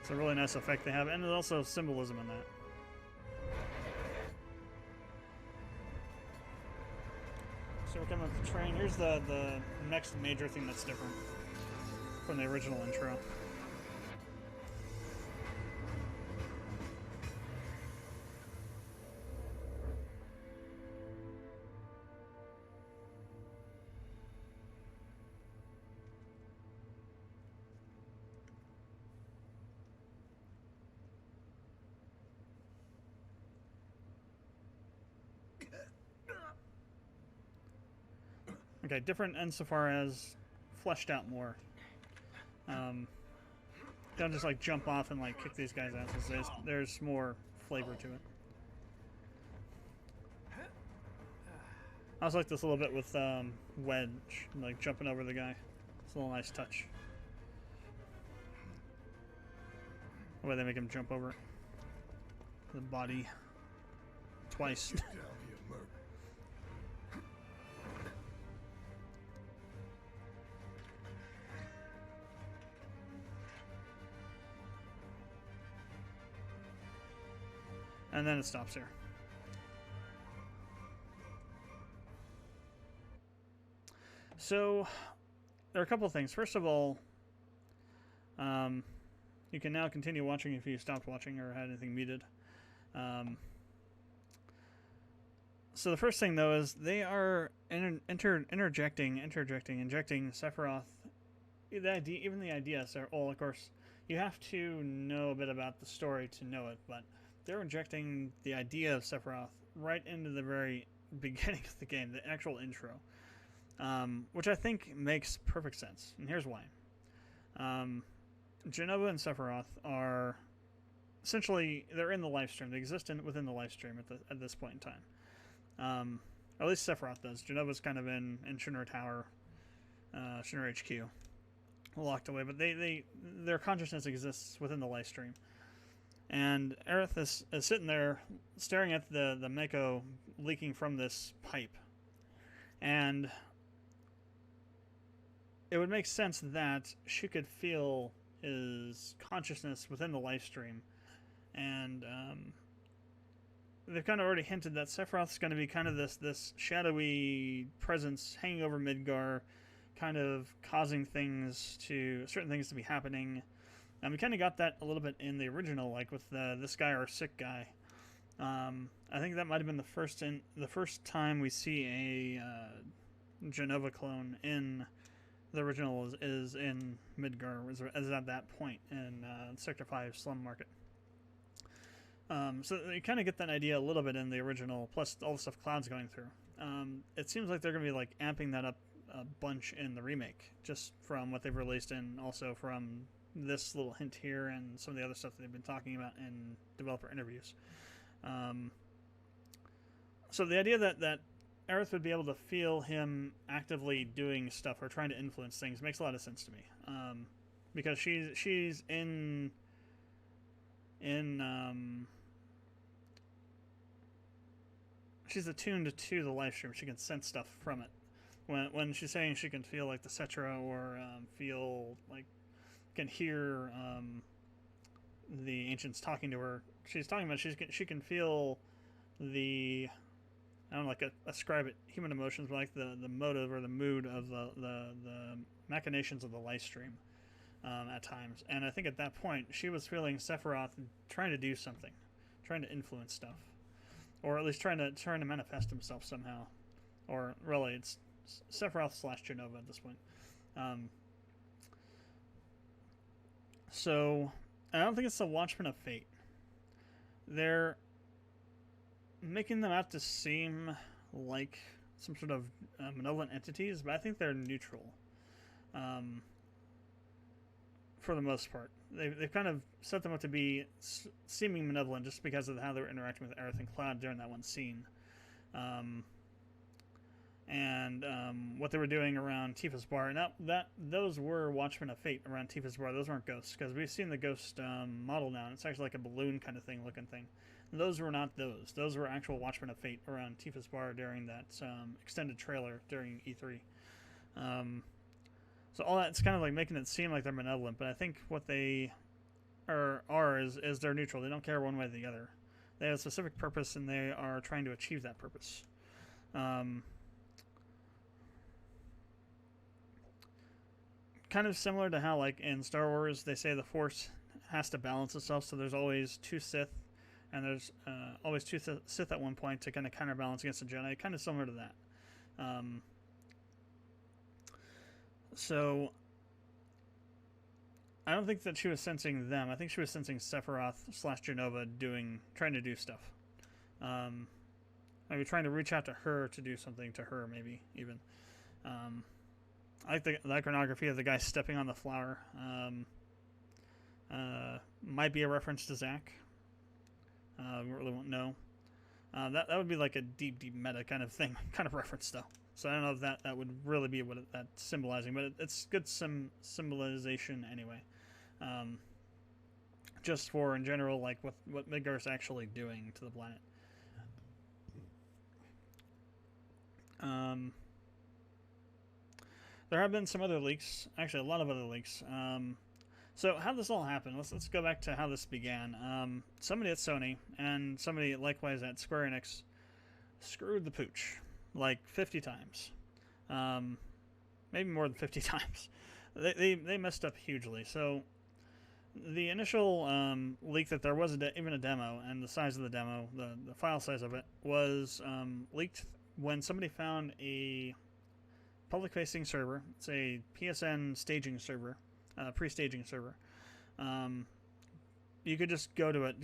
It's a really nice effect they have, and there's also symbolism in that. So we're coming with the train. Here's the next major thing that's different from the original intro. Okay, different insofar as fleshed out more. Don't just like jump off and like kick these guys' asses. There's more flavor to it. I also like this a little bit with Wedge, like jumping over the guy. It's a little nice touch. The way they make him jump over the body twice. And then it stops here. So, there are a couple of things. First of all, You can now continue watching if you stopped watching or had anything muted. So the first thing, though, is they are injecting Sephiroth. Even the idea. So, well, of course, you have to know a bit about the story to know it, but they're injecting the idea of Sephiroth right into the very beginning of the game, the actual intro, which I think makes perfect sense. And here's why. Jenova and Sephiroth are essentially, they're in the live stream. They exist within the live stream at this point in time. Or at least Sephiroth does. Jenova's kind of in Shinra Tower, Shinra HQ, locked away. But their consciousness exists within the live stream. And Aerith is sitting there staring at the Mako leaking from this pipe. And it would make sense that she could feel his consciousness within the live stream. And they've kind of already hinted that Sephiroth's going to be kind of this shadowy presence hanging over Midgar, kind of causing certain things to be happening. And we kind of got that a little bit in the original, like with this guy or sick guy. I think that might have been the first time we see a Jenova clone in the original is in Midgar, is at that point in Sector 5 Slum Market. So you kind of get that idea a little bit in the original, plus all the stuff Cloud's going through. It seems like they're going to be like amping that up a bunch in the remake, just from what they've released and also from this little hint here and some of the other stuff that they've been talking about in developer interviews. So the idea that Aerith would be able to feel him actively doing stuff or trying to influence things makes a lot of sense to me. Because she's she's attuned to the live stream. She can sense stuff from it. When she's saying she can feel like the Cetra or feel like can hear the ancients talking to her. She's talking about she can feel the, I don't know, like ascribe it human emotions, but like the motive or the mood of the machinations of the live stream at times. And I think at that point she was feeling Sephiroth trying to do something, trying to influence stuff, or at least trying to manifest himself somehow. Or really, it's Sephiroth / Jenova at this point. So I don't think it's the Watchmen of Fate. They're making them out to seem like some sort of malevolent entities, but I think they're neutral. For the most part, they've kind of set them up to be seeming malevolent just because of how they were interacting with Aerith and Cloud during that one scene. And what they were doing around Tifa's bar. Now those were Watchmen of Fate around Tifa's bar. Those weren't ghosts, because we've seen the ghost model now. And it's actually like a balloon kind of thing looking thing. Those were not those. Those were actual Watchmen of Fate around Tifa's bar during that extended trailer during E3. So all that's kind of like making it seem like they're malevolent, but I think what they are is they're neutral. They don't care one way or the other. They have a specific purpose, and they are trying to achieve that purpose. Kind of similar to how, like, in Star Wars, they say the Force has to balance itself, so there's always two Sith, and there's always two Sith at one point to kind of counterbalance against the Jedi. Kind of similar to that. So I don't think that she was sensing them. I think she was sensing Sephiroth / Jenova trying to do stuff. Maybe trying to reach out to her to do something to her, maybe even. I like the iconography of the guy stepping on the flower. Might be a reference to Zack. We really won't know. That would be like a deep meta kind of thing, kind of reference though. So I don't know if that would really be what that's symbolizing, but it's good symbolization anyway. Just for in general, like what Midgar's actually doing to the planet. There have been some other leaks, actually a lot of other leaks. So how this all happened, let's go back to how this began. Somebody at Sony and somebody likewise at Square Enix screwed the pooch like 50 times. Maybe more than 50 times. They messed up hugely. So The initial leak that there was even a demo, and the size of the demo, the file size of it, was leaked when somebody found a public-facing server. It's a PSN staging server, pre-staging server. You could just go to it.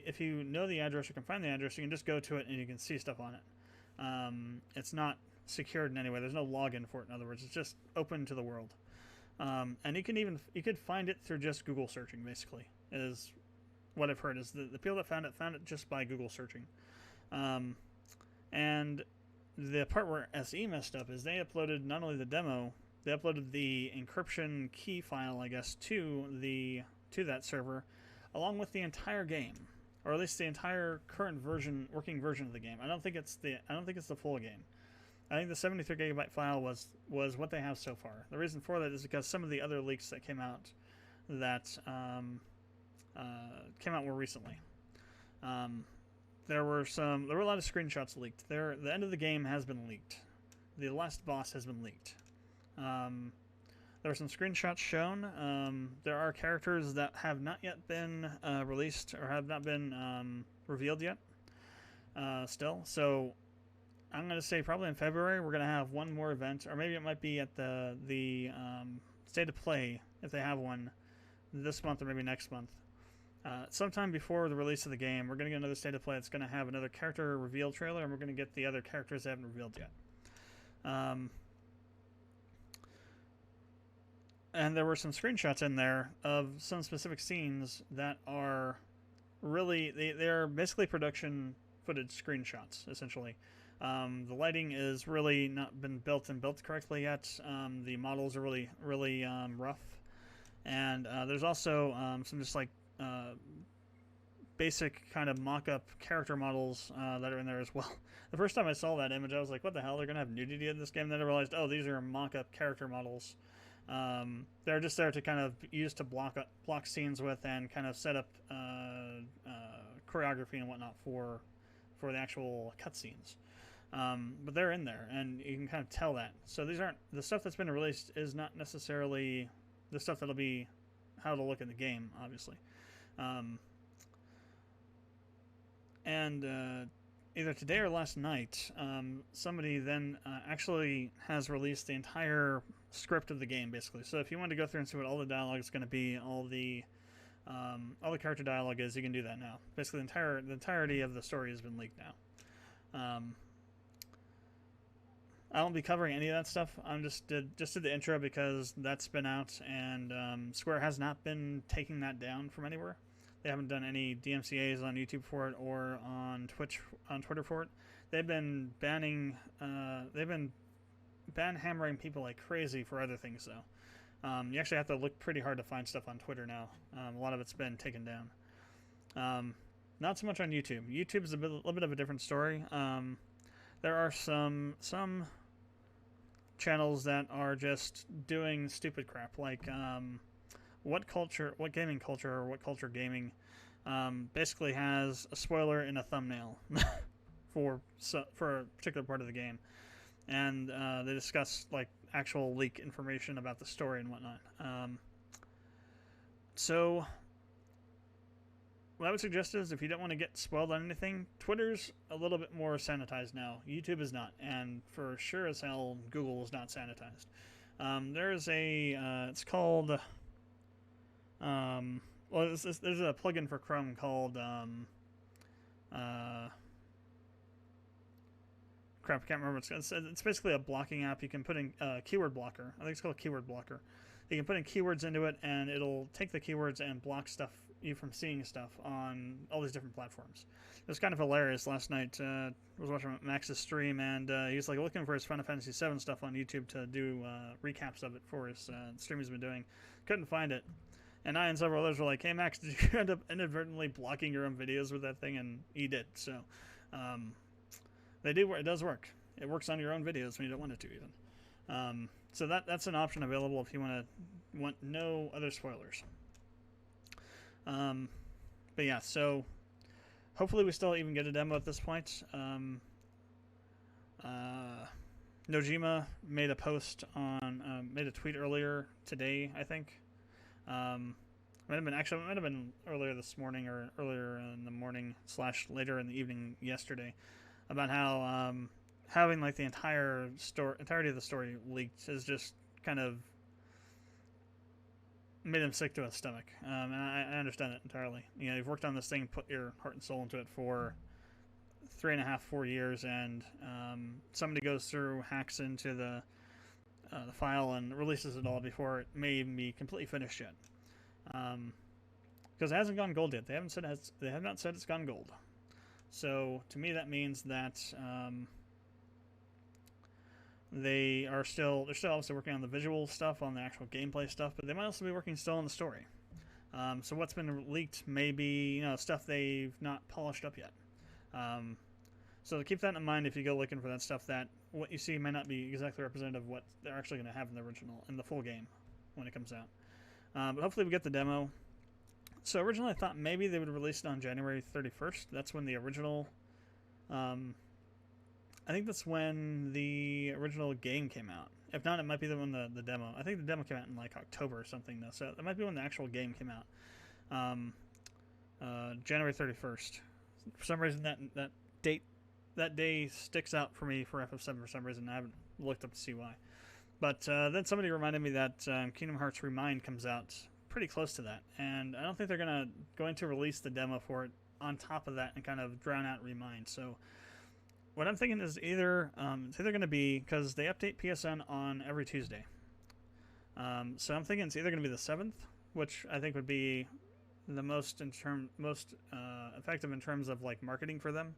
If you know the address or can find the address, you can just go to it and you can see stuff on it. It's not secured in any way. There's no login for it. In other words, it's just open to the world. And you could find it through just Google searching. Basically, is what I've heard. Is the people that found it just by Google searching. And the part where SE messed up is they uploaded not only the demo, they uploaded the encryption key file, I guess, to that server, along with the entire game, or at least the entire current working version of the game. I don't think it's the full game. I think the 73 gigabyte file was what they have so far. The reason for that is because some of the other leaks that came out more recently. There were a lot of screenshots leaked. The end of the game has been leaked. The last boss has been leaked. There were some screenshots shown. There are characters that have not yet been released or have not been revealed yet. Still, so I'm going to say probably in February we're going to have one more event, or maybe it might be at the State of Play if they have one this month or maybe next month. Sometime before the release of the game, we're going to get another State of Play that's going to have another character reveal trailer, and we're going to get the other characters that haven't revealed yet. And there were some screenshots in there of some specific scenes that are really, they're basically production footage screenshots, essentially. The lighting is really not been built correctly yet. The models are really, really rough. And there's also some just like basic kind of mock-up character models that are in there as well. The first time I saw that image, I was like, what the hell? They're going to have nudity in this game? Then I realized, oh, these are mock-up character models. They're just there to kind of use to block scenes with and kind of set up choreography and whatnot for the actual cutscenes. But they're in there, and you can kind of tell that. So these aren't the stuff that's been released is not necessarily the stuff that'll be how it'll look in the game, obviously. And either today or last night, somebody then actually has released the entire script of the game, basically. So if you want to go through and see what all the dialogue is going to be, all the character dialogue is, you can do that now. Basically, the entirety of the story has been leaked now. I won't be covering any of that stuff. I'm just did the intro because that's been out, and Square has not been taking that down from anywhere. They haven't done any DMCAs on YouTube for it or on Twitter for it. They've been hammering people like crazy for other things, though. You actually have to look pretty hard to find stuff on Twitter now. A lot of it's been taken down. Not so much on YouTube. YouTube is a little bit of a different story. There are some channels that are just doing stupid crap, like what gaming culture or what culture gaming basically has a spoiler in a thumbnail for a particular part of the game, and they discuss like actual leak information about the story and whatnot. So what I would suggest is, if you don't want to get spoiled on anything, Twitter's a little bit more sanitized now. YouTube is not, and for sure as hell, Google is not sanitized. There's it's called, there's a plugin for Chrome called, crap, I can't remember. It's basically a blocking app. You can put in keyword blocker. I think it's called keyword blocker. You can put in keywords into it, and it'll take the keywords and block you from seeing stuff on all these different platforms. It was kind of hilarious. Last night, I was watching Max's stream, and he was like looking for his Final Fantasy VII stuff on YouTube to do recaps of it for his stream he's been doing. Couldn't find it, and I and several others were like, "Hey Max, did you end up inadvertently blocking your own videos with that thing?" And he did. So they do. It does work. It works on your own videos when you don't want it to, even. So that's an option available if you want no other spoilers. But yeah, so hopefully we still even get a demo at this point. Nojima made a post made a tweet earlier today, I think, It might have been earlier this morning or earlier in the morning / later in the evening yesterday, about how having like the entirety of the story leaked is just kind of made him sick to his stomach. And I understand it entirely. You know, you've worked on this thing, put your heart and soul into it for 3.5, 4 years, and somebody goes through, hacks into the file, and releases it all before it may even be completely finished yet. Because it hasn't gone gold yet. They have not said it's gone gold. So to me, that means that they're still obviously working on the visual stuff, on the actual gameplay stuff, but they might also be working still on the story. So what's been leaked may be stuff they've not polished up yet. So keep that in mind if you go looking for that stuff. That what you see may not be exactly representative of what they're actually going to have in the full game when it comes out. But hopefully we get the demo. So originally I thought maybe they would release it on January 31st. That's when the original... I think that's when the original game came out. If not, it might be when the demo. I think the demo came out in like October or something though. So it might be when the actual game came out. January 31st. For some reason that day sticks out for me for FF7 for some reason. I haven't looked up to see why. But then somebody reminded me that Kingdom Hearts Remind comes out pretty close to that, and I don't think they're going to release the demo for it on top of that and kind of drown out Remind. So what I'm thinking is it's either going to be, because they update PSN on every Tuesday. So I'm thinking it's either going to be the 7th, which I think would be the most effective in terms of like marketing for them,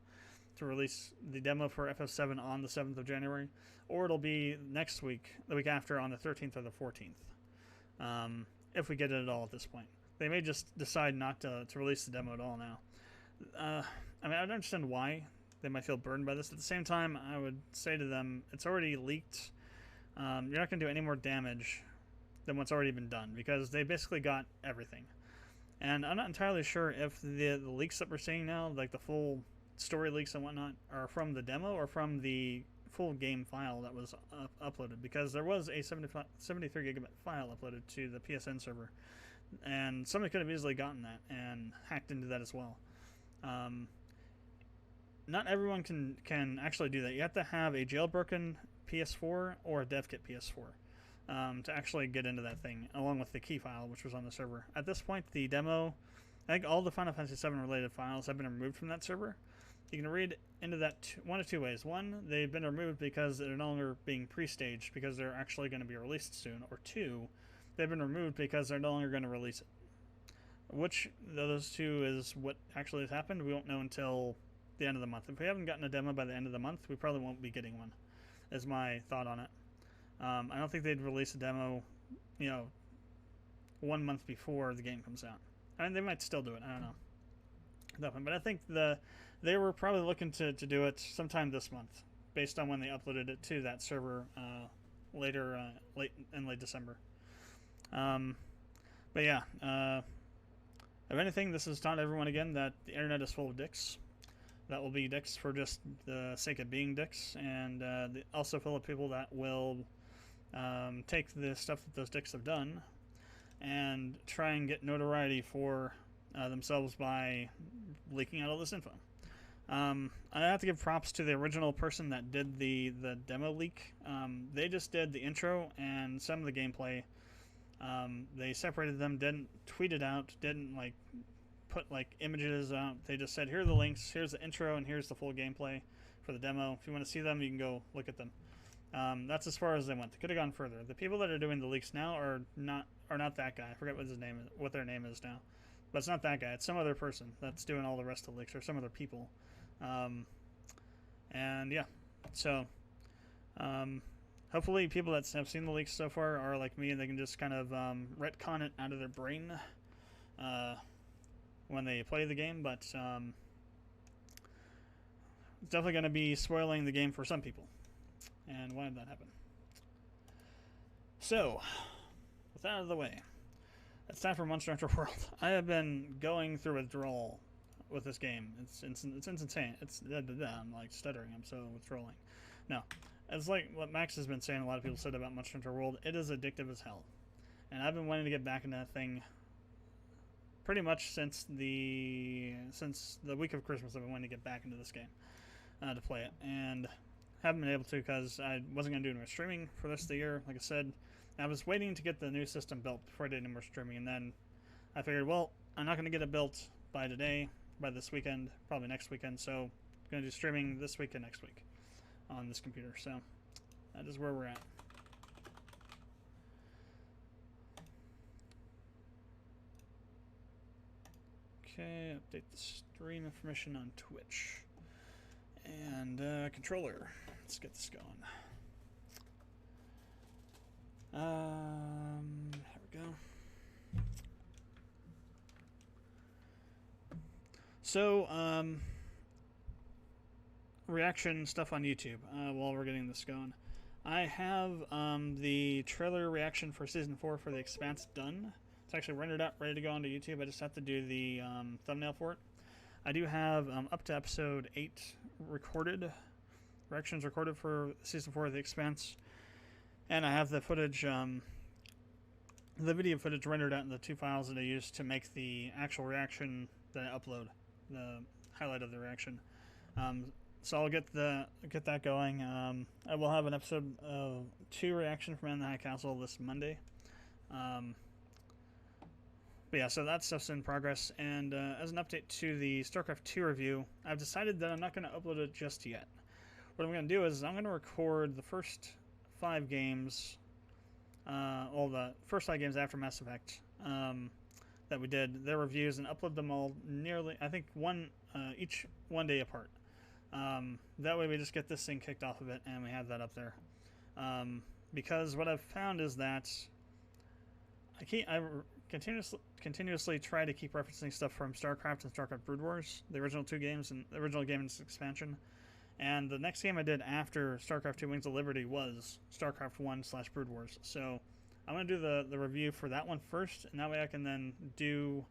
to release the demo for FF7 on the 7th of January, or it'll be next week, the week after, on the 13th or the 14th. If we get it at all at this point. They may just decide not to release the demo at all now. I mean, I don't understand why they might feel burdened by this. At the same time, I would say to them, it's already leaked. You're not going to do any more damage than what's already been done, because they basically got everything. And I'm not entirely sure if the leaks that we're seeing now, like the full story leaks and whatnot, are from the demo or from the full game file that was uploaded, because there was a 73 gigabyte file uploaded to the PSN server, and somebody could have easily gotten that and hacked into that as well. Not everyone can actually do that. You have to have a jailbroken PS4 or a dev kit PS4 to actually get into that thing, along with the key file, which was on the server. At this point, the demo, I think all the Final Fantasy VII related files have been removed from that server. You can read into that one of two ways. One, they've been removed because they're no longer being pre-staged because they're actually going to be released soon. Or two, they've been removed because they're no longer going to release it. Which of those two is what actually has happened, we won't know until the end of the month. If we haven't gotten a demo by the end of the month, we probably won't be getting one, is my thought on it. I don't think they'd release a demo, 1 month before the game comes out. I mean, they might still do it. I don't know. But I think they were probably looking to do it sometime this month, based on when they uploaded it to that server late December. But yeah, if anything, this has taught everyone again that the internet is full of dicks. That will be dicks for just the sake of being dicks, and also full of people that will take the stuff that those dicks have done and try and get notoriety for themselves by leaking out all this info. I have to give props to the original person that did the demo leak. They just did the intro and some of the gameplay. They separated them, didn't tweet it out, didn't put images out. They just said, here are the links, here's the intro, and here's the full gameplay for the demo. If you want to see them, you can go look at them. That's as far as they went. They could have gone further. The people that are doing the leaks now are not that guy. I forget what their name is now. But it's not that guy. It's some other person that's doing all the rest of the leaks, or some other people. And yeah, so hopefully people that have seen the leaks so far are like me, and they can just kind of retcon it out of their brain when they play the game. But it's definitely going to be spoiling the game for some people. And why did that happen? So, with that out of the way, it's time for Monster Hunter World. I have been going through withdrawal with this game. It's insane. I'm like stuttering. I'm so withdrawing. No, it's like what Max has been saying. A lot of people said about Monster Hunter World. It is addictive as hell, and I've been wanting to get back into that thing pretty much since the week of Christmas. I've been wanting to get back into this game to play it, and haven't been able to because I wasn't going to do any more streaming for this of the year. Like I said, I was waiting to get the new system built before I did any more streaming, and then I figured, well, I'm not going to get it built by today, by this weekend, probably next weekend, so I'm going to do streaming this week and next week on this computer. So that is where we're at. Okay, update the stream information on Twitch. And controller. Let's get this going. Here we go. So, reaction stuff on YouTube while we're getting this going. I have the trailer reaction for Season 4 for The Expanse done. It's actually rendered out, ready to go onto YouTube. I just have to do the thumbnail for it. I do have up to episode 8 recorded, reactions recorded for Season 4 of The Expanse. And I have the footage, the video footage rendered out in the 2 files that I used to make the actual reaction that I upload, the highlight of the reaction. So I'll get that going. I will have an episode 2 reaction from In the High Castle this Monday. But yeah, so that stuff's in progress, and as an update to the StarCraft 2 review, I've decided that I'm not going to upload it just yet. What I'm going to do is I'm going to record the first 5 games, all the first 5 games after Mass Effect that we did, their reviews, and upload them all nearly, I think, each one day apart. That way we just get this thing kicked off of it, and we have that up there. Because what I've found is that I continuously try to keep referencing stuff from StarCraft and StarCraft Brood Wars, the original 2 games, and the original game's expansion. And the next game I did after StarCraft 2 Wings of Liberty was StarCraft 1/Brood Wars. So I'm going to do the review for that one first, and that way I can then do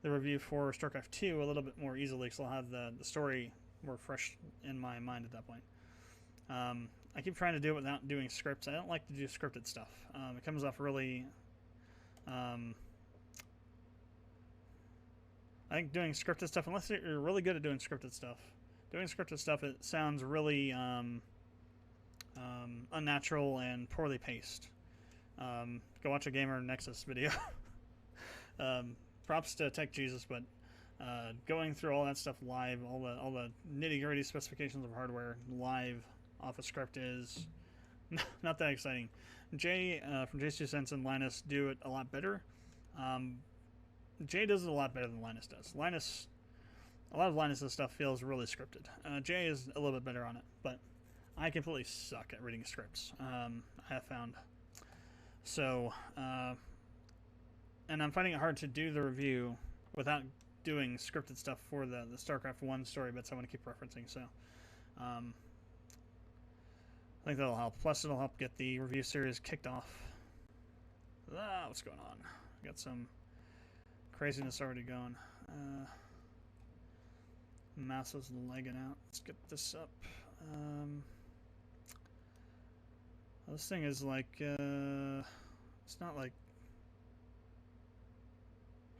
the review for StarCraft 2 a little bit more easily, because I'll have the story more fresh in my mind at that point. I keep trying to do it without doing scripts. I don't like to do scripted stuff. It comes off really... I think doing scripted stuff, unless you're really good at doing scripted stuff, it sounds really unnatural and poorly paced. Go watch a Gamer Nexus video. Props to Tech Jesus, but going through all that stuff live, all the nitty-gritty specifications of hardware live off a script is not that exciting. Jay from J2Sense and Linus do it a lot better. Jay does it a lot better than Linus does. A lot of Linus' stuff feels really scripted. Jay is a little bit better on it, but I completely suck at reading scripts, I have found. So, and I'm finding it hard to do the review without doing scripted stuff for the StarCraft 1 story bits I want to keep referencing, so I think that'll help. Plus, it'll help get the review series kicked off. What's going on? Got some craziness already going. Mouse is lagging out. Let's get this up. This thing is like, it's not like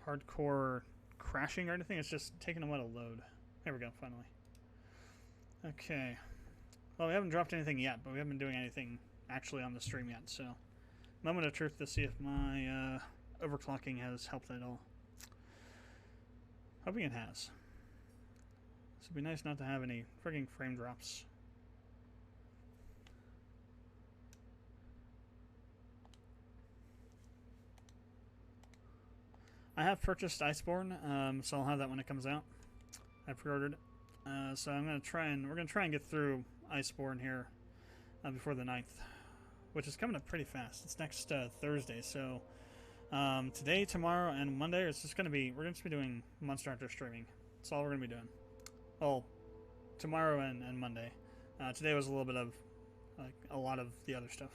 hardcore crashing or anything. It's just taking a while to load. There we go, finally. Okay. Well, we haven't dropped anything yet, but we haven't been doing anything actually on the stream yet, so moment of truth to see if my overclocking has helped at all. Hoping it has. This would be nice not to have any frigging frame drops. I have purchased Iceborne, so I'll have that when it comes out. I pre-ordered it. So we're gonna try and get through Iceborne here before the 9th, which is coming up pretty fast. It's next Thursday, so today, tomorrow, and Monday we're just gonna be doing Monster Hunter streaming. That's all we're gonna be doing. Well, tomorrow and Monday. Today was a little bit of like a lot of the other stuff.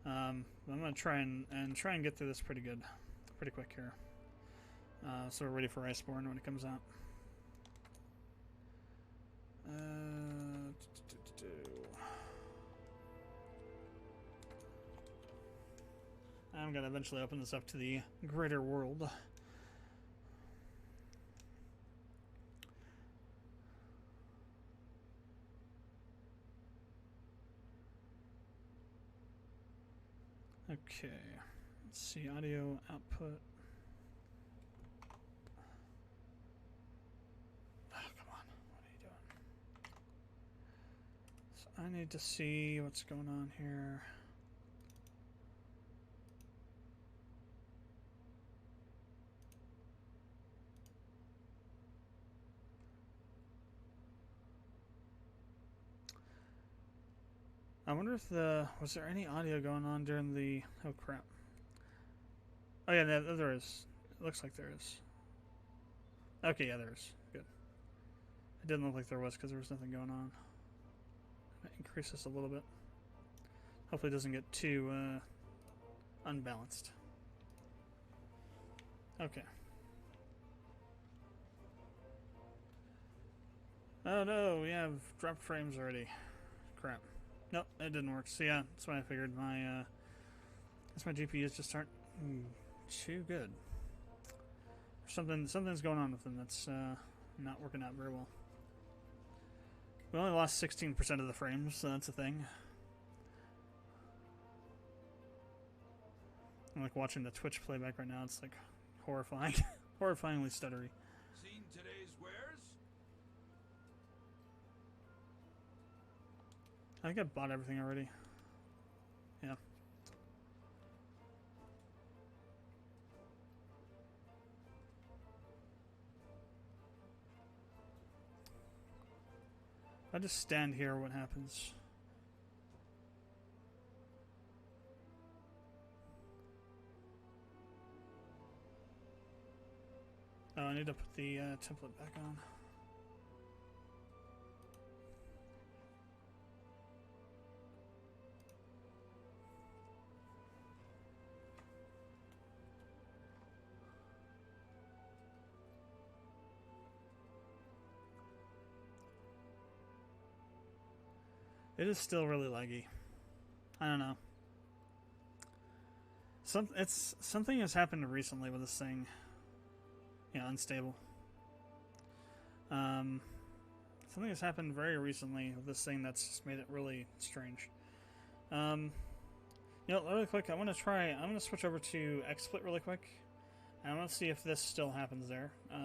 I'm gonna try and get through this pretty quick here. So we're ready for Iceborne when it comes out. I'm gonna eventually open this up to the greater world Okay, let's see, audio output. Oh, come on, what are you doing? So I need to see what's going on here. I wonder if was there any audio going on during the, oh crap. Oh yeah, there is. It looks like there is. Okay, yeah, there is. Good. It didn't look like there was because there was nothing going on. Increase this a little bit. Hopefully it doesn't get too unbalanced. Okay. Oh no, we have dropped frames already. Crap. Nope, it didn't work. So yeah, that's what I figured. My GPUs just aren't too good. Something's going on with them that's not working out very well. We only lost 16% of the frames, so that's a thing. I'm like watching the Twitch playback right now. It's like horrifying, horrifyingly stuttery. Seen today's wares? I think I bought everything already. Yeah. If I just stand here, what happens? Oh, I need to put the template back on. It is still really laggy. I don't know. Something has happened recently with this thing. Yeah, unstable. Something has happened very recently with this thing that's just made it really strange. You know, really quick, I'm gonna switch over to XSplit really quick. And I want to see if this still happens there.